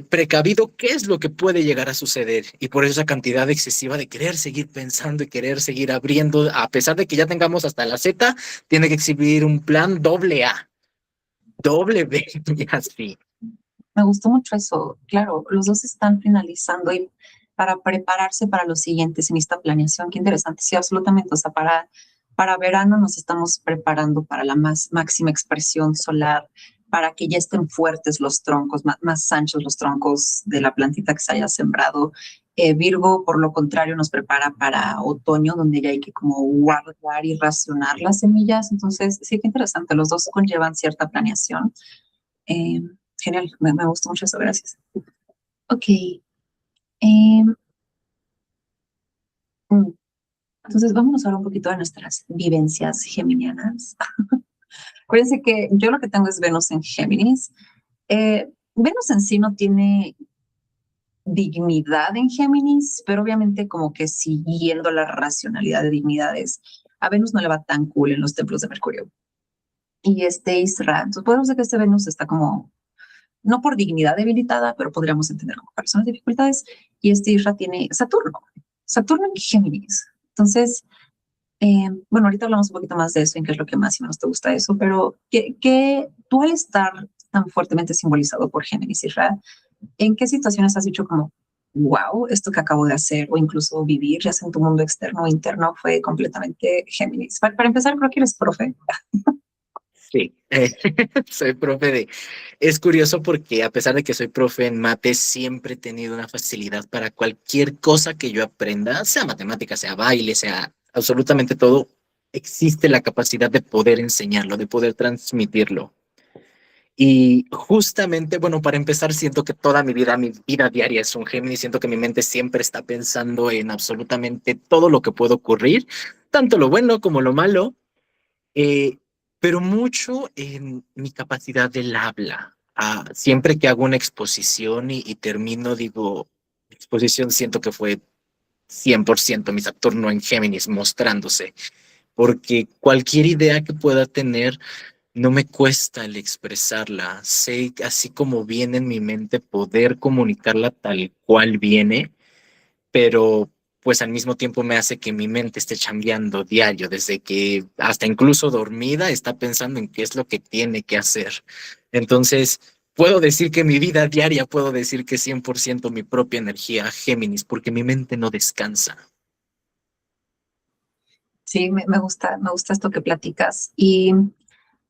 precavido qué es lo que puede llegar a suceder y por esa cantidad excesiva de querer seguir pensando y querer seguir abriendo, a pesar de que ya tengamos hasta la Z, tiene que exhibir un plan doble A, doble B y así. Me gustó mucho eso. Claro, los dos están finalizando y para prepararse para los siguientes en esta planeación. Qué interesante. Sí, absolutamente. O sea, para verano nos estamos preparando para la máxima expresión solar, para que ya estén fuertes los troncos, más anchos los troncos de la plantita que se haya sembrado. Virgo, por lo contrario, nos prepara para otoño, donde ya hay que como guardar y racionar las semillas. Entonces, sí, qué interesante. Los dos conllevan cierta planeación. Eh, Genial, me gustó mucho eso, gracias. Ok, mm, entonces vámonos ahora un poquito a nuestras vivencias geminianas. Acuérdense que yo lo que tengo es Venus en Géminis. Venus en sí no tiene dignidad en Géminis, pero obviamente como que siguiendo la racionalidad de dignidades, a Venus no le va tan cool en los templos de Mercurio. Y este Isra, entonces podemos decir que este Venus está como no por dignidad debilitada, pero podríamos entender como personas de dificultades. Y este Isra tiene Saturno, Saturno en Géminis. Entonces, bueno, ahorita hablamos un poquito más de eso, en qué es lo que más y menos te gusta eso, pero que tú al estar tan fuertemente simbolizado por Géminis, Isra, ¿en qué situaciones has dicho como, wow, esto que acabo de hacer o incluso vivir, ya sea en tu mundo externo o interno, fue completamente Géminis? Para empezar, creo que eres profe. Sí, soy profe de... Es curioso porque a pesar de que soy profe en mate, siempre he tenido una facilidad para cualquier cosa que yo aprenda, sea matemática, sea baile, sea absolutamente todo, existe la capacidad de poder enseñarlo, de poder transmitirlo. Y justamente, bueno, para empezar, siento que toda mi vida diaria es un Géminis, siento que mi mente siempre está pensando en absolutamente todo lo que puede ocurrir, tanto lo bueno como lo malo, eh, pero mucho en mi capacidad del habla. Siempre que hago una exposición y termino, digo, exposición siento que fue 100% mi Saturno en Géminis mostrándose, porque cualquier idea que pueda tener no me cuesta el expresarla. Sé, así como viene en mi mente, poder comunicarla tal cual viene, pero pues al mismo tiempo me hace que mi mente esté chambeando diario, desde que hasta incluso dormida está pensando en qué es lo que tiene que hacer. Entonces, puedo decir que mi vida diaria, puedo decir que es 100% mi propia energía Géminis, porque mi mente no descansa. Sí, me gusta esto que platicas. Y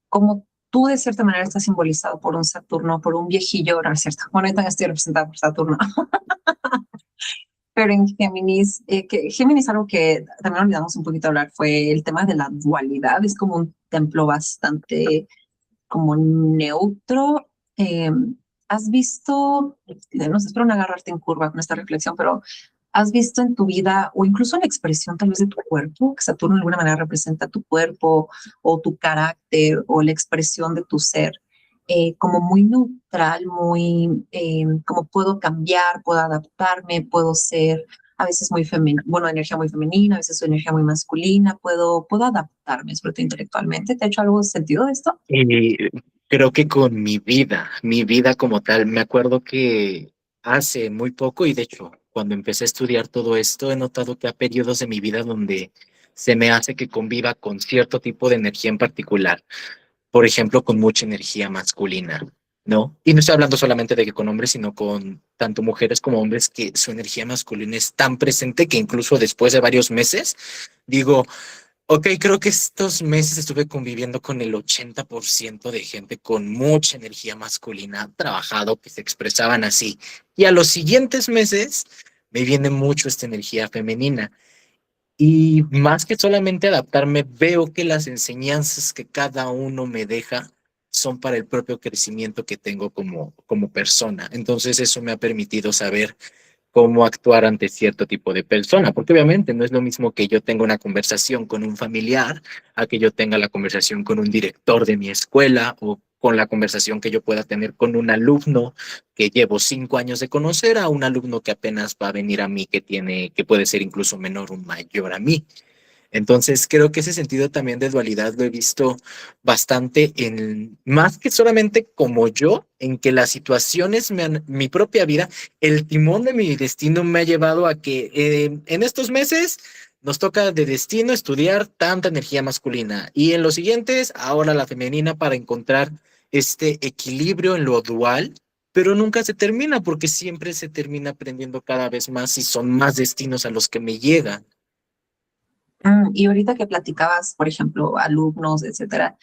como tú de cierta manera estás simbolizado por un Saturno, por un viejillo, ¿no es cierto? Bueno, yo también estoy representada por Saturno, pero en Géminis, que Géminis algo que también olvidamos un poquito hablar fue el tema de la dualidad, es como un templo bastante como neutro. Eh, ¿Has visto, no sé, espero no agarrarte en curva con esta reflexión, pero has visto en tu vida o incluso en la expresión tal vez de tu cuerpo, que Saturno de alguna manera representa tu cuerpo o tu carácter o la expresión de tu ser? como muy neutral, muy como puedo cambiar, puedo adaptarme, puedo ser a veces muy femenina, bueno, energía muy femenina, a veces energía muy masculina, puedo adaptarme, sobre todo intelectualmente. ¿Te ha hecho algo sentido de esto? Y creo que con mi vida como tal, me acuerdo que hace muy poco, y de hecho, cuando empecé a estudiar todo esto, he notado que hay periodos de mi vida donde se me hace que conviva con cierto tipo de energía en particular. Por ejemplo, con mucha energía masculina, ¿no? Y no estoy hablando solamente de que con hombres, sino con tanto mujeres como hombres, que su energía masculina es tan presente que incluso después de varios meses, digo, ok, creo que estos meses estuve conviviendo con el 80% de gente con mucha energía masculina, trabajado, que se expresaban así. Y a los siguientes meses me viene mucho esta energía femenina. Y más que solamente adaptarme, veo que las enseñanzas que cada uno me deja son para el propio crecimiento que tengo como persona. Entonces eso me ha permitido saber cómo actuar ante cierto tipo de persona, porque obviamente no es lo mismo que yo tenga una conversación con un familiar a que yo tenga la conversación con un director de mi escuela o con la conversación que yo pueda tener con un alumno que llevo 5 años de conocer a un alumno que apenas va a venir a mí, que puede ser incluso menor o mayor a mí. Entonces, creo que ese sentido también de dualidad lo he visto bastante en, más que solamente como yo, en que las situaciones, mi propia vida, el timón de mi destino me ha llevado a que en estos meses nos toca de destino estudiar tanta energía masculina y en los siguientes, ahora la femenina para encontrar este equilibrio en lo dual. Pero nunca se termina porque siempre se termina aprendiendo cada vez más y son más destinos a los que me llegan. Y ahorita que platicabas, por ejemplo, alumnos, etcétera,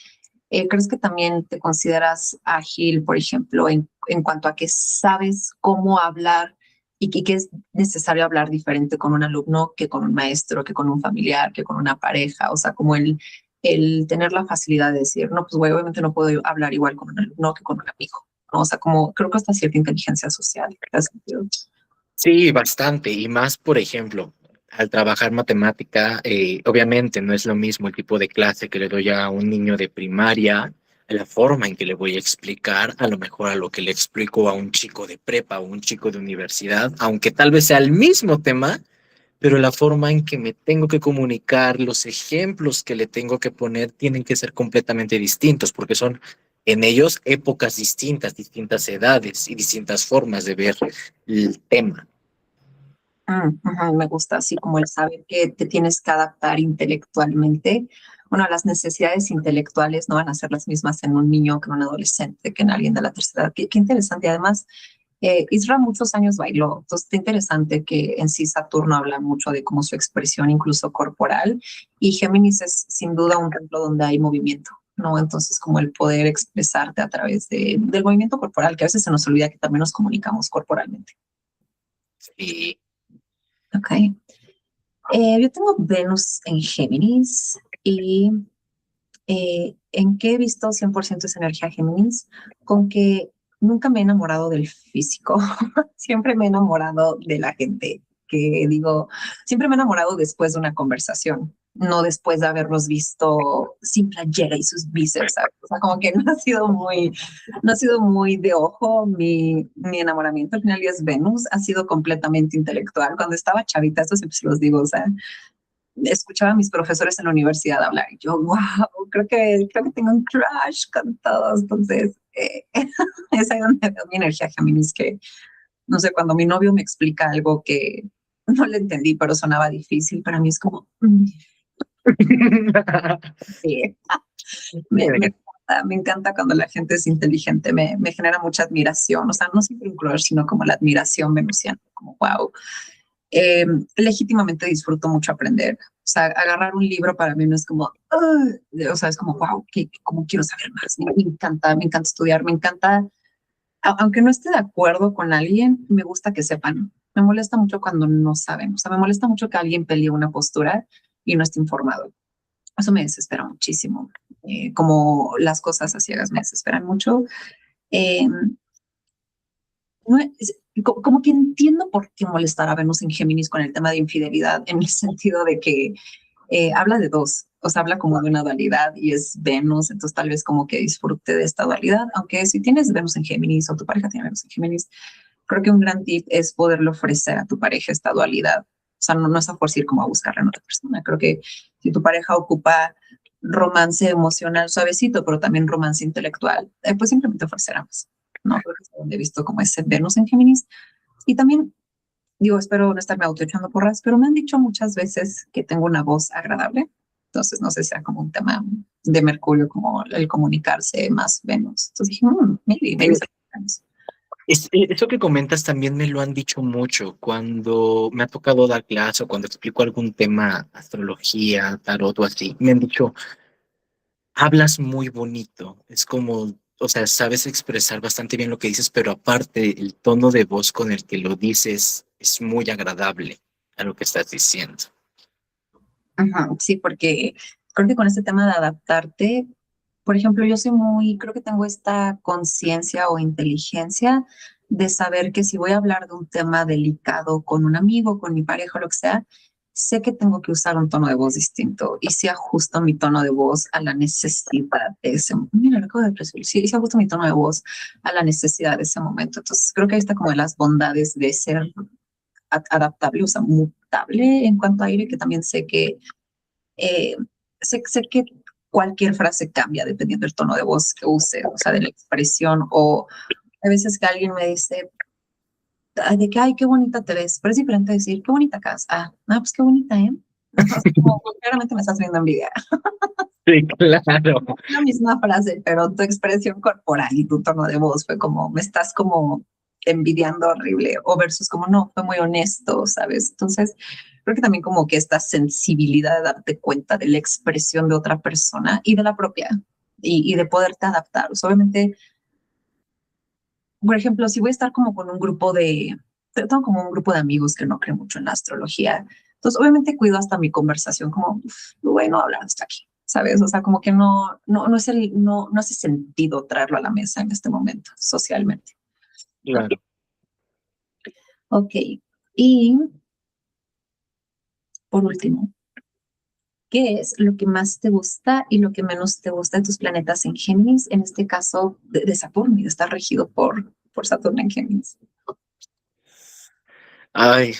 ¿crees que también te consideras ágil, por ejemplo, en cuanto a que sabes cómo hablar que es necesario hablar diferente con un alumno que con un maestro, que con un familiar, que con una pareja? O sea, como el tener la facilidad de decir, no, pues güey, obviamente no puedo hablar igual con un alumno que con un amigo, ¿no? O sea, como creo que hasta cierta inteligencia social. ¿Te has sentido? Sí, bastante. Y más, por ejemplo, al trabajar matemática, obviamente no es lo mismo el tipo de clase que le doy a un niño de primaria, la forma en que le voy a explicar, a lo mejor a lo que le explico a un chico de prepa o un chico de universidad, aunque tal vez sea el mismo tema, pero la forma en que me tengo que comunicar, los ejemplos que le tengo que poner tienen que ser completamente distintos, porque son en ellos épocas distintas, distintas edades y distintas formas de ver el tema. Ujú, me gusta así como el saber que te tienes que adaptar intelectualmente. Bueno, las necesidades intelectuales no van a ser las mismas en un niño que en un adolescente, que en alguien de la tercera edad. Qué interesante. Y además, Isra muchos años bailó, entonces está interesante que en sí Saturno habla mucho de cómo su expresión, incluso corporal, y Géminis es sin duda un templo donde hay movimiento, ¿no? Entonces, como el poder expresarte a través del movimiento corporal, que a veces se nos olvida que también nos comunicamos corporalmente. Y Ok. Yo tengo Venus en Géminis y ¿en qué he visto 100% esa energía Géminis? Con que nunca me he enamorado del físico, siempre me he enamorado de la gente, que digo, siempre me he enamorado después de una conversación, no después de haberlos visto sin playera y sus bíceps, ¿sabes? O sea, como que no ha sido muy de ojo mi enamoramiento. Al final ya es Venus, ha sido completamente intelectual. Cuando estaba chavita, esto siempre se los digo, o sea, escuchaba a mis profesores en la universidad hablar y yo, wow, creo que tengo un crush con todos. Entonces, es ahí donde veo mi energía Géminis, que no sé, cuando mi novio me explica algo que no le entendí, pero sonaba difícil, para mí es como, sí. Me encanta cuando la gente es inteligente, me genera mucha admiración, o sea, no siempre un crush, sino como la admiración venusiana, como wow. Eh, Legítimamente disfruto mucho aprender. O sea, agarrar un libro para mí no es como, o sea, es como, wow, cómo quiero saber más. Me encanta estudiar, me encanta, aunque no esté de acuerdo con alguien, me gusta que sepan. Me molesta mucho cuando no saben. O sea, me molesta mucho que alguien pelee una postura y no esté informado. Eso me desespera muchísimo. Como las cosas a ciegas me desesperan mucho. Eh, no como que entiendo por qué molestar a Venus en Géminis con el tema de infidelidad, en el sentido de que habla de dos. o sea, habla como de una dualidad y es Venus, entonces tal vez como que disfrute de esta dualidad, aunque si tienes Venus en Géminis o tu pareja tiene Venus en Géminis, creo que un gran tip es poderle ofrecer a tu pareja esta dualidad. O sea, no es a por ir como a buscarla en otra persona. Creo que si tu pareja ocupa romance emocional suavecito, pero también romance intelectual, pues simplemente ofrecer ambas. No creo que es donde he visto como ese Venus en Géminis. Y también, digo, espero no estarme autoechando porras, pero me han dicho muchas veces que tengo una voz agradable. Entonces, no sé si sea como un tema de Mercurio, como el comunicarse más Venus. Entonces dije, maybe. Eso que comentas también me lo han dicho mucho cuando me ha tocado dar clase o cuando explico algún tema, astrología, tarot o así. Me han dicho, hablas muy bonito. Es como, o sea, sabes expresar bastante bien lo que dices, pero aparte el tono de voz con el que lo dices es muy agradable a lo que estás diciendo. Ajá, sí, porque creo que con este tema de adaptarte, por ejemplo, yo soy muy, creo que tengo esta conciencia o inteligencia de saber que si voy a hablar de un tema delicado con un amigo, con mi pareja o lo que sea, sé que tengo que usar un tono de voz distinto y si ajusto mi tono de voz a la necesidad de ese momento. Mira, lo acabo de percibir. Sí, si ajusto mi tono de voz a la necesidad de ese momento. Entonces, creo que ahí está como de las bondades de ser adaptable, o sea, mutable en cuanto a aire, que también sé que eh, sé que cualquier frase cambia dependiendo del tono de voz que use, o sea, de la expresión, o a veces que alguien me dice, de que, ay, qué bonita te ves, pero es diferente decir, qué bonita casa. Pues qué bonita, ¿eh? Como, claramente me estás viendo envidia. Sí, claro. La misma frase, pero tu expresión corporal y tu tono de voz fue como, me estás como envidiando horrible, o versus como, no, fue muy honesto, ¿sabes? Entonces, creo que también como que esta sensibilidad de darte cuenta de la expresión de otra persona y de la propia, y de poderte adaptar. O sea, obviamente, por ejemplo, si voy a estar como con un grupo tengo como un grupo de amigos que no creen mucho en la astrología, entonces obviamente cuido hasta mi conversación como, bueno, hablar hasta aquí, ¿sabes? O sea, como que no hace sentido traerlo a la mesa en este momento, socialmente. Claro. Ok, y por último, ¿qué es lo que más te gusta y lo que menos te gusta de tus planetas en Géminis? En este caso, de Saturno, y de estar regido por Saturno en Géminis. Ay,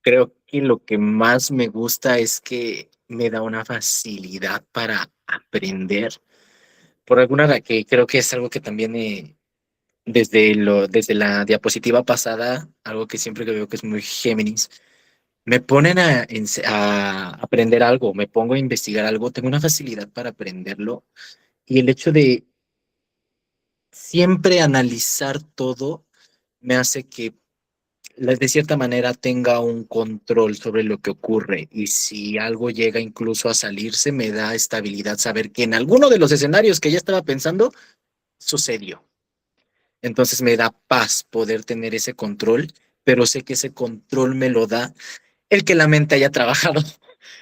creo que lo que más me gusta es que me da una facilidad para aprender. Por que creo que es algo que también desde la diapositiva pasada, algo que siempre que veo que es muy Géminis, me ponen a aprender algo, me pongo a investigar algo, tengo una facilidad para aprenderlo y el hecho de siempre analizar todo me hace que de cierta manera tenga un control sobre lo que ocurre y si algo llega incluso a salirse, me da estabilidad saber que en alguno de los escenarios que ya estaba pensando, sucedió. Entonces me da paz poder tener ese control, pero sé que ese control me lo da el que la mente haya trabajado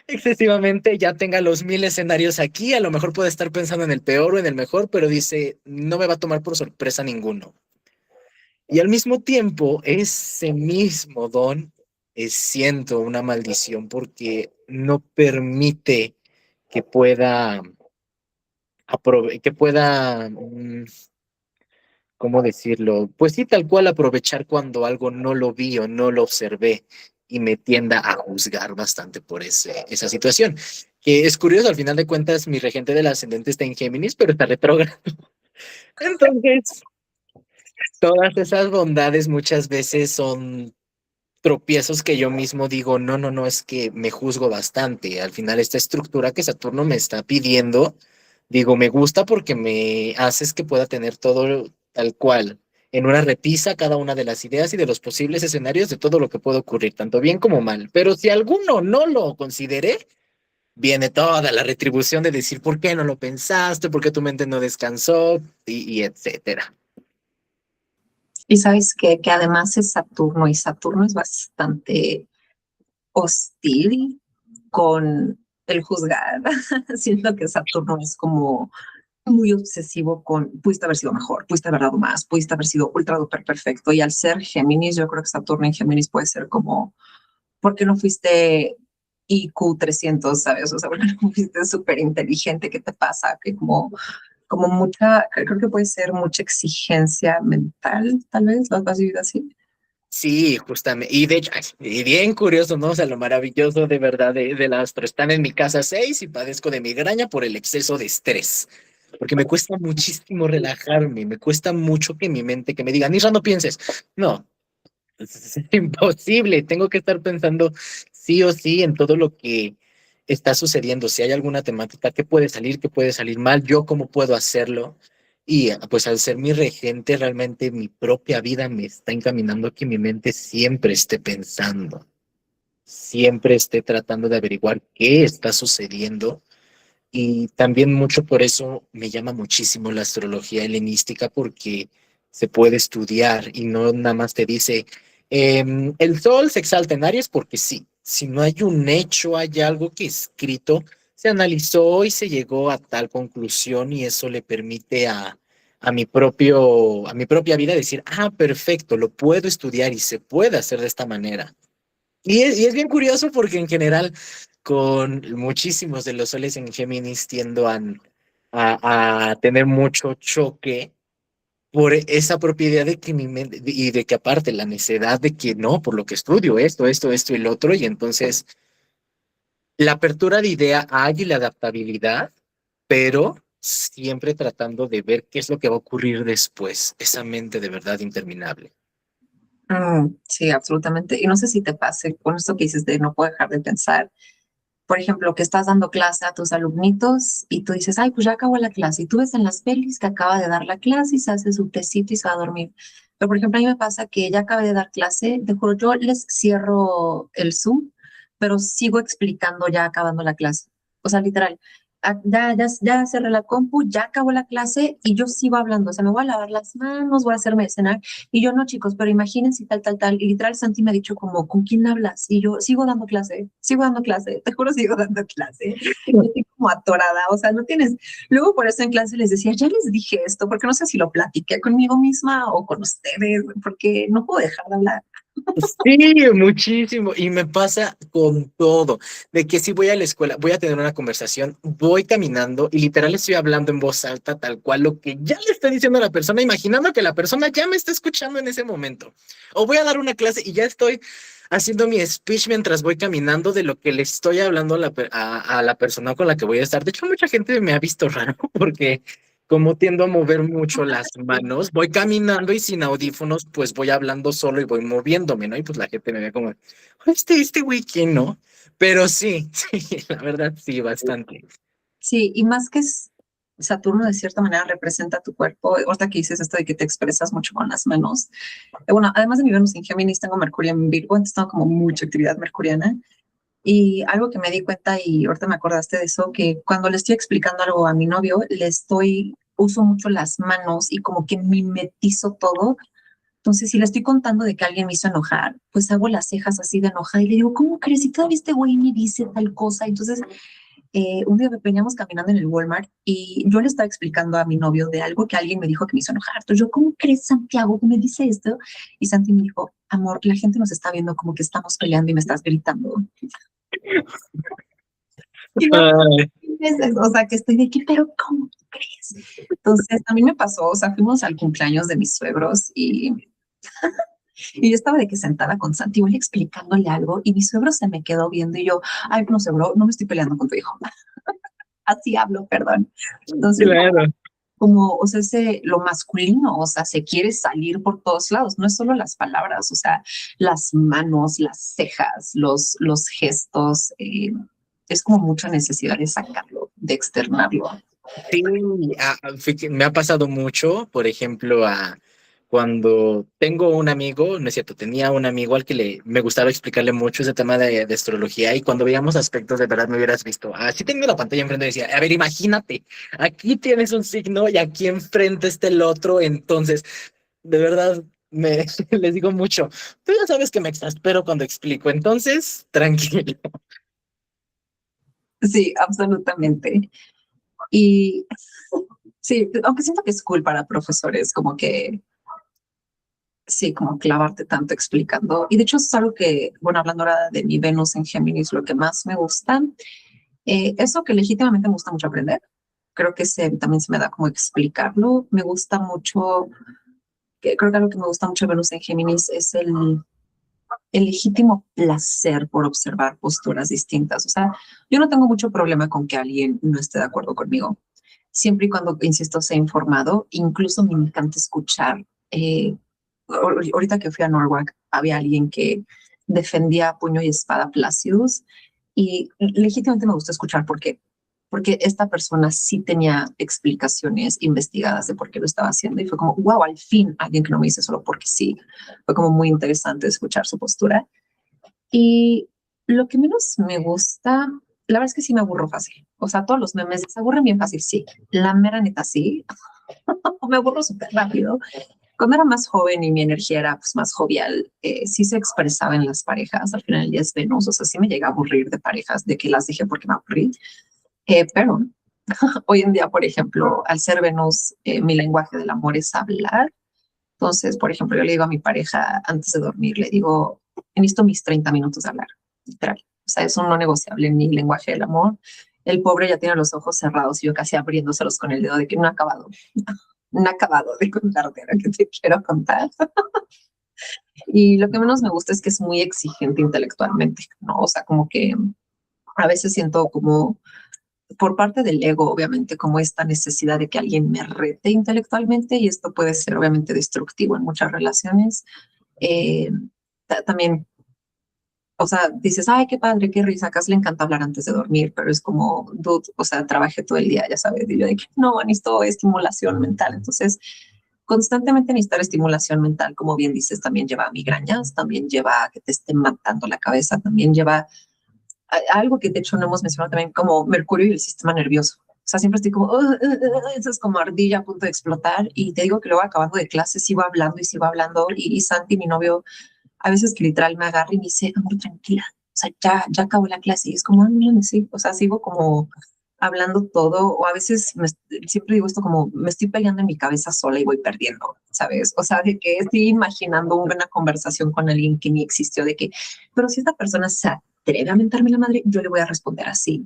excesivamente, ya tenga los 1000 escenarios aquí, a lo mejor puede estar pensando en el peor o en el mejor, pero dice, no me va a tomar por sorpresa ninguno. Y al mismo tiempo, ese mismo don siento una maldición porque no permite que pueda, que pueda, ¿cómo decirlo? Pues sí, tal cual aprovechar cuando algo no lo vi o no lo observé y me tienda a juzgar bastante por esa situación. Que es curioso, al final de cuentas, mi regente del ascendente está en Géminis, pero está retrógrado. Entonces, todas esas bondades muchas veces son tropiezos que yo mismo digo, no, no, no, es que me juzgo bastante. Al final, esta estructura que Saturno me está pidiendo, digo, me gusta porque me haces que pueda tener todo tal cual, en una repisa cada una de las ideas y de los posibles escenarios de todo lo que puede ocurrir, tanto bien como mal. Pero si alguno no lo consideré, viene toda la retribución de decir, ¿por qué no lo pensaste? ¿Por qué tu mente no descansó? Y etcétera. Y sabes que además es Saturno y Saturno es bastante hostil con el juzgar. Siento que Saturno es como muy obsesivo con, pudiste haber sido mejor, pudiste haber dado más, pudiste haber sido ultra duper perfecto. Y al ser Géminis, yo creo que Saturno en Géminis puede ser como, ¿por qué no fuiste? IQ 300, ¿sabes? O sea, bueno, fuiste súper inteligente, ¿qué te pasa? Que como mucha, creo que puede ser mucha exigencia mental, tal vez, ¿lo has vivido así? Sí, justamente. Y de hecho, ay, y bien curioso, ¿no? O sea, lo maravilloso de verdad del astro. Están en mi casa 6 y padezco de migraña por el exceso de estrés. Porque me cuesta muchísimo relajarme, me cuesta mucho que mi mente, que me diga, Nisra, no pienses. No, es imposible. Tengo que estar pensando sí o sí en todo lo que está sucediendo. Si hay alguna temática, qué puede salir mal, yo cómo puedo hacerlo. Y pues al ser mi regente, realmente mi propia vida me está encaminando a que mi mente siempre esté pensando, siempre esté tratando de averiguar qué está sucediendo. Y también mucho por eso me llama muchísimo la astrología helenística, porque se puede estudiar y no nada más te dice, el sol se exalta en Aries porque sí. Si no hay un hecho, hay algo que escrito, se analizó y se llegó a tal conclusión y eso le permite a mi propia vida decir, ah, perfecto, lo puedo estudiar y se puede hacer de esta manera. Y es bien curioso porque en general con muchísimos de los soles en Géminis tiendo a tener mucho choque por esa propia idea de que mi mente, y de que aparte la necedad de que no, por lo que estudio esto y el otro, y entonces la apertura de idea hay y la adaptabilidad, pero siempre tratando de ver qué es lo que va a ocurrir después, esa mente de verdad interminable. Sí, absolutamente. Y no sé si te pase con esto que dices de no puedo dejar de pensar. Por ejemplo, que estás dando clase a tus alumnitos y tú dices, ay, pues ya acabó la clase. Y tú ves en las pelis que acaba de dar la clase y se hace su tecito y se va a dormir. Pero, por ejemplo, a mí me pasa que ya acabé de dar clase, te juro, yo les cierro el Zoom, pero sigo explicando ya acabando la clase. O sea, literal, ya cerré la compu, ya acabó la clase y yo sigo hablando. O sea, me voy a lavar las manos, voy a hacerme de cenar. Y yo no, chicos, pero imagínense tal, tal, tal. Y literal, Santi me ha dicho como, ¿con quién hablas? Y yo sigo dando clase, te juro, sigo dando clase. Yo estoy como atorada, o sea, no tienes. Luego por eso en clase les decía, ya les dije esto, porque no sé si lo platiqué conmigo misma o con ustedes, porque no puedo dejar de hablar. Sí, muchísimo. Y me pasa con todo, de que si voy a la escuela, voy a tener una conversación, voy caminando y literal estoy hablando en voz alta, tal cual lo que ya le está diciendo a la persona, imaginando que la persona ya me está escuchando en ese momento. O voy a dar una clase y ya estoy haciendo mi speech mientras voy caminando de lo que le estoy hablando a la persona con la que voy a estar. De hecho, mucha gente me ha visto raro porque como tiendo a mover mucho las manos, voy caminando y sin audífonos, pues voy hablando solo y voy moviéndome, ¿no? Y pues la gente me ve como, este güey, ¿quién no? Pero sí, sí, la verdad sí, bastante. Sí, y más que Saturno de cierta manera representa tu cuerpo, ahorita que dices esto de que te expresas mucho con las manos. Bueno, además de mi Venus en Géminis, tengo Mercurio en Virgo, entonces tengo como mucha actividad mercuriana. Y algo que me di cuenta, y ahorita me acordaste de eso, que cuando le estoy explicando algo a mi novio, uso mucho las manos y como que mimetizo todo. Entonces, si le estoy contando de que alguien me hizo enojar, pues hago las cejas así de enojada y le digo, ¿cómo crees? Si todavía este güey me dice tal cosa. Entonces, un día veníamos caminando en el Walmart y yo le estaba explicando a mi novio de algo que alguien me dijo que me hizo enojar. Entonces, yo, ¿cómo crees, Santiago, que me dice esto? Y Santi me dijo, amor, la gente nos está viendo como que estamos peleando y me estás gritando. Y yo, Ay, o sea, que estoy de aquí, pero ¿cómo crees? Entonces, a mí me pasó, o sea, fuimos al cumpleaños de mis suegros y yo estaba de que sentada con Santi, voy explicándole algo y mi suegro se me quedó viendo y yo, ay, no, suegro, no me estoy peleando con tu hijo. Así hablo, perdón. Entonces, claro. como, o sea, lo masculino, o sea, se quiere salir por todos lados, no es solo las palabras, o sea, las manos, las cejas, los gestos, es como mucha necesidad de sacarlo, de externarlo. Sí, me ha pasado mucho, por ejemplo, cuando tengo un amigo, no es cierto, tenía un amigo al que me gustaba explicarle mucho ese tema de astrología y cuando veíamos aspectos de verdad me hubieras visto, así tengo la pantalla enfrente y decía, a ver, imagínate, aquí tienes un signo y aquí enfrente está el otro, entonces, de verdad, les digo mucho, tú ya sabes que me exaspero cuando explico, entonces, tranquilo. Sí, absolutamente. Y sí, aunque siento que es cool para profesores, como que sí, como clavarte tanto explicando. Y de hecho es algo que, bueno, hablando ahora de mi Venus en Géminis, lo que más me gusta, eso que legítimamente me gusta mucho aprender. Creo que también se me da como explicarlo. Me gusta mucho, creo que algo que me gusta mucho de Venus en Géminis es el legítimo placer por observar posturas distintas. O sea, yo no tengo mucho problema con que alguien no esté de acuerdo conmigo, siempre y cuando, insisto, sea informado. Incluso me encanta escuchar. Ahorita que fui a Norwalk, había alguien que defendía a puño y espada Placius y legítimamente me gustó escuchar porque esta persona sí tenía explicaciones investigadas de por qué lo estaba haciendo y fue como, wow, al fin alguien que no me dice solo porque sí. Fue como muy interesante escuchar su postura. Y lo que menos me gusta, la verdad es que sí me aburro fácil. O sea, todos los memes se aburren bien fácil, sí. La mera neta, sí. Me aburro súper rápido. Cuando era más joven y mi energía era pues, más jovial, sí se expresaba en las parejas. Al final del día es Venus, o sea, sí me llega a aburrir de parejas, de que las dejé porque me aburrí. Pero hoy en día, por ejemplo, al ser Venus, mi lenguaje del amor es hablar. Entonces, por ejemplo, yo le digo a mi pareja antes de dormir, le digo, necesito mis 30 minutos de hablar, literal. O sea, es un no negociable en mi lenguaje del amor. El pobre ya tiene los ojos cerrados y yo casi abriéndoselos con el dedo de que no ha acabado, no ha acabado de contarte lo que te quiero contar. Y lo que menos me gusta es que es muy exigente intelectualmente, ¿no? O sea, como que a veces siento como por parte del ego, obviamente, como esta necesidad de que alguien me rete intelectualmente y esto puede ser obviamente destructivo en muchas relaciones. Eh, también, o sea, dices, ay, qué padre, qué risa, acá le encanta hablar antes de dormir, pero es como, dude, o sea, trabajé todo el día, ya sabes, y yo de que no, necesito estimulación mental. Entonces, constantemente necesitar estimulación mental, como bien dices, también lleva a migrañas, también lleva a que te esté matando la cabeza, también lleva algo que de hecho no hemos mencionado también como Mercurio y el sistema nervioso. O sea, siempre estoy como, eso es como ardilla a punto de explotar. Y te digo que luego acabando de clase sigo hablando y sigo hablando. Y Santi, mi novio, a veces que literal me agarra y me dice, amor, tranquila. O sea, ya acabó la clase. Y es como, no, sí. O sea, sigo como hablando todo. O a veces siempre digo esto como, me estoy peleando en mi cabeza sola y voy perdiendo, ¿sabes? O sea, de que estoy imaginando una conversación con alguien que ni existió, de que, pero si esta persona se atreve a mentarme la madre, yo le voy a responder así.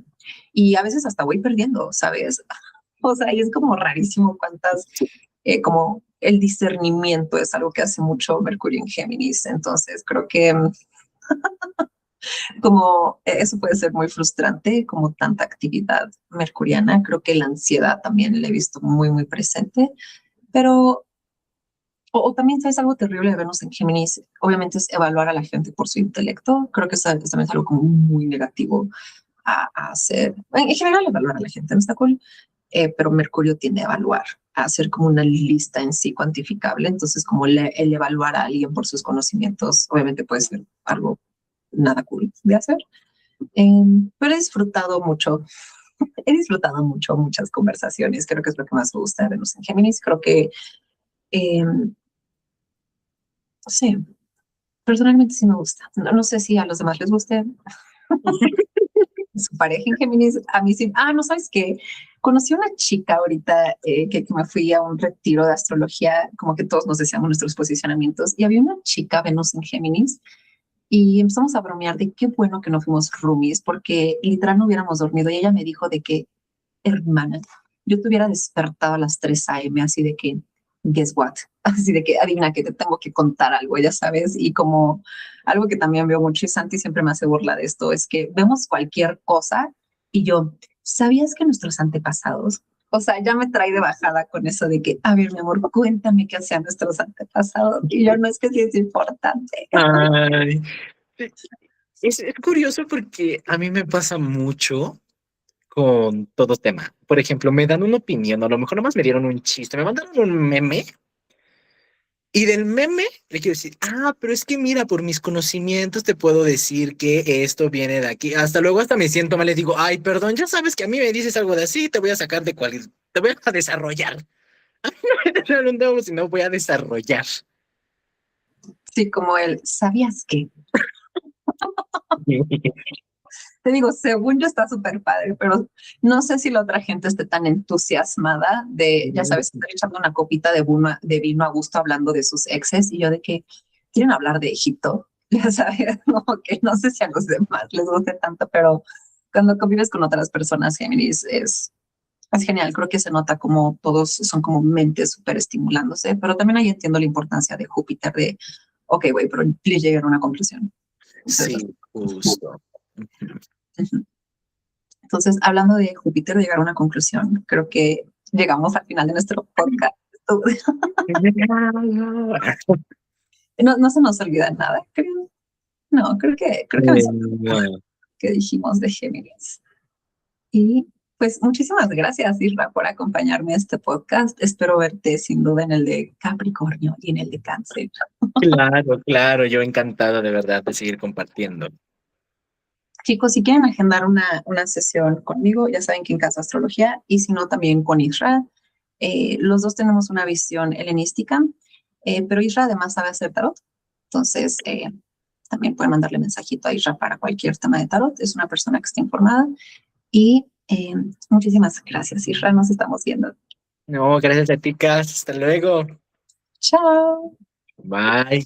Y a veces hasta voy perdiendo, ¿sabes? O sea, y es como rarísimo cuántas, como el discernimiento es algo que hace mucho Mercurio en Géminis. Entonces, creo que como eso puede ser muy frustrante, como tanta actividad mercuriana. Creo que la ansiedad también la he visto muy, muy presente. Pero, o también, ¿sabes? Algo terrible de Venus en Géminis, obviamente es evaluar a la gente por su intelecto. Creo que eso también es algo como muy negativo a hacer. En general, evaluar a la gente, ¿no está cool? Pero Mercurio tiende a evaluar, a hacer como una lista en sí cuantificable. Entonces, como el evaluar a alguien por sus conocimientos, obviamente puede ser algo nada cool de hacer. Pero he disfrutado mucho muchas conversaciones. Creo que es lo que más me gusta de Venus en Géminis. Creo que, no sé, personalmente sí me gusta. No sé si a los demás les guste su pareja en Géminis. A mí sí. Ah, no sabes qué. Conocí a una chica ahorita que me fui a un retiro de astrología, como que todos nos decíamos nuestros posicionamientos, y había una chica Venus en Géminis y empezamos a bromear de qué bueno que no fuimos roomies, porque literal no hubiéramos dormido. Y ella me dijo de que, hermana, yo te hubiera despertado a las 3 a.m. así de que, guess what? Así de que, adivina que te tengo que contar algo, ya sabes. Y como algo que también veo mucho y Santi siempre me hace burla de esto, es que vemos cualquier cosa y yo, ¿sabías que nuestros antepasados? O sea, ya me trae de bajada con eso de que, a ver, mi amor, cuéntame qué hacían nuestros antepasados. Y yo, no, es que sí es importante. Ay, es curioso porque a mí me pasa mucho con todo tema. Por ejemplo, me dan una opinión, o a lo mejor nomás me dieron un chiste, me mandaron un meme y del meme le quiero decir, ah, pero es que mira, por mis conocimientos te puedo decir que esto viene de aquí. Hasta luego, hasta me siento mal, les digo, ay, perdón, ya sabes que a mí me dices algo de así, te voy a sacar de cualquier, te voy a desarrollar. A mí no me preguntamos si no voy a desarrollar. Sí, como el, ¿sabías que? te digo, según yo está súper padre, pero no sé si la otra gente esté tan entusiasmada de, ya sabes, estar echando una copita de vino a gusto hablando de sus exes y yo de que quieren hablar de Egipto, ya sabes, no, que no sé si a los demás les guste tanto, pero cuando convives con otras personas, Géminis, es genial. Creo que se nota como todos son como mentes súper estimulándose, pero también ahí entiendo la importancia de Júpiter de, ok, güey, pero le llegan a una conclusión. Entonces, Sí, justo. entonces, hablando de Júpiter, de llegar a una conclusión, creo que llegamos al final de nuestro podcast. No, no se nos olvida nada, creo. No, creo que me siento No. que dijimos de Géminis. Y pues muchísimas gracias, Isra, por acompañarme a este podcast. Espero verte sin duda en el de Capricornio y en el de Cáncer. Claro, claro, yo encantado de verdad de seguir compartiendo. Chicos, si quieren agendar una sesión conmigo, ya saben que en Casa Astrología, y si no, también con Isra. Los dos tenemos una visión helenística, pero Isra además sabe hacer tarot. Entonces, también pueden mandarle mensajito a Isra para cualquier tema de tarot. Es una persona que está informada. Y muchísimas gracias, Isra. Nos estamos viendo. No, gracias a ti, Cas. Hasta luego. Chao. Bye.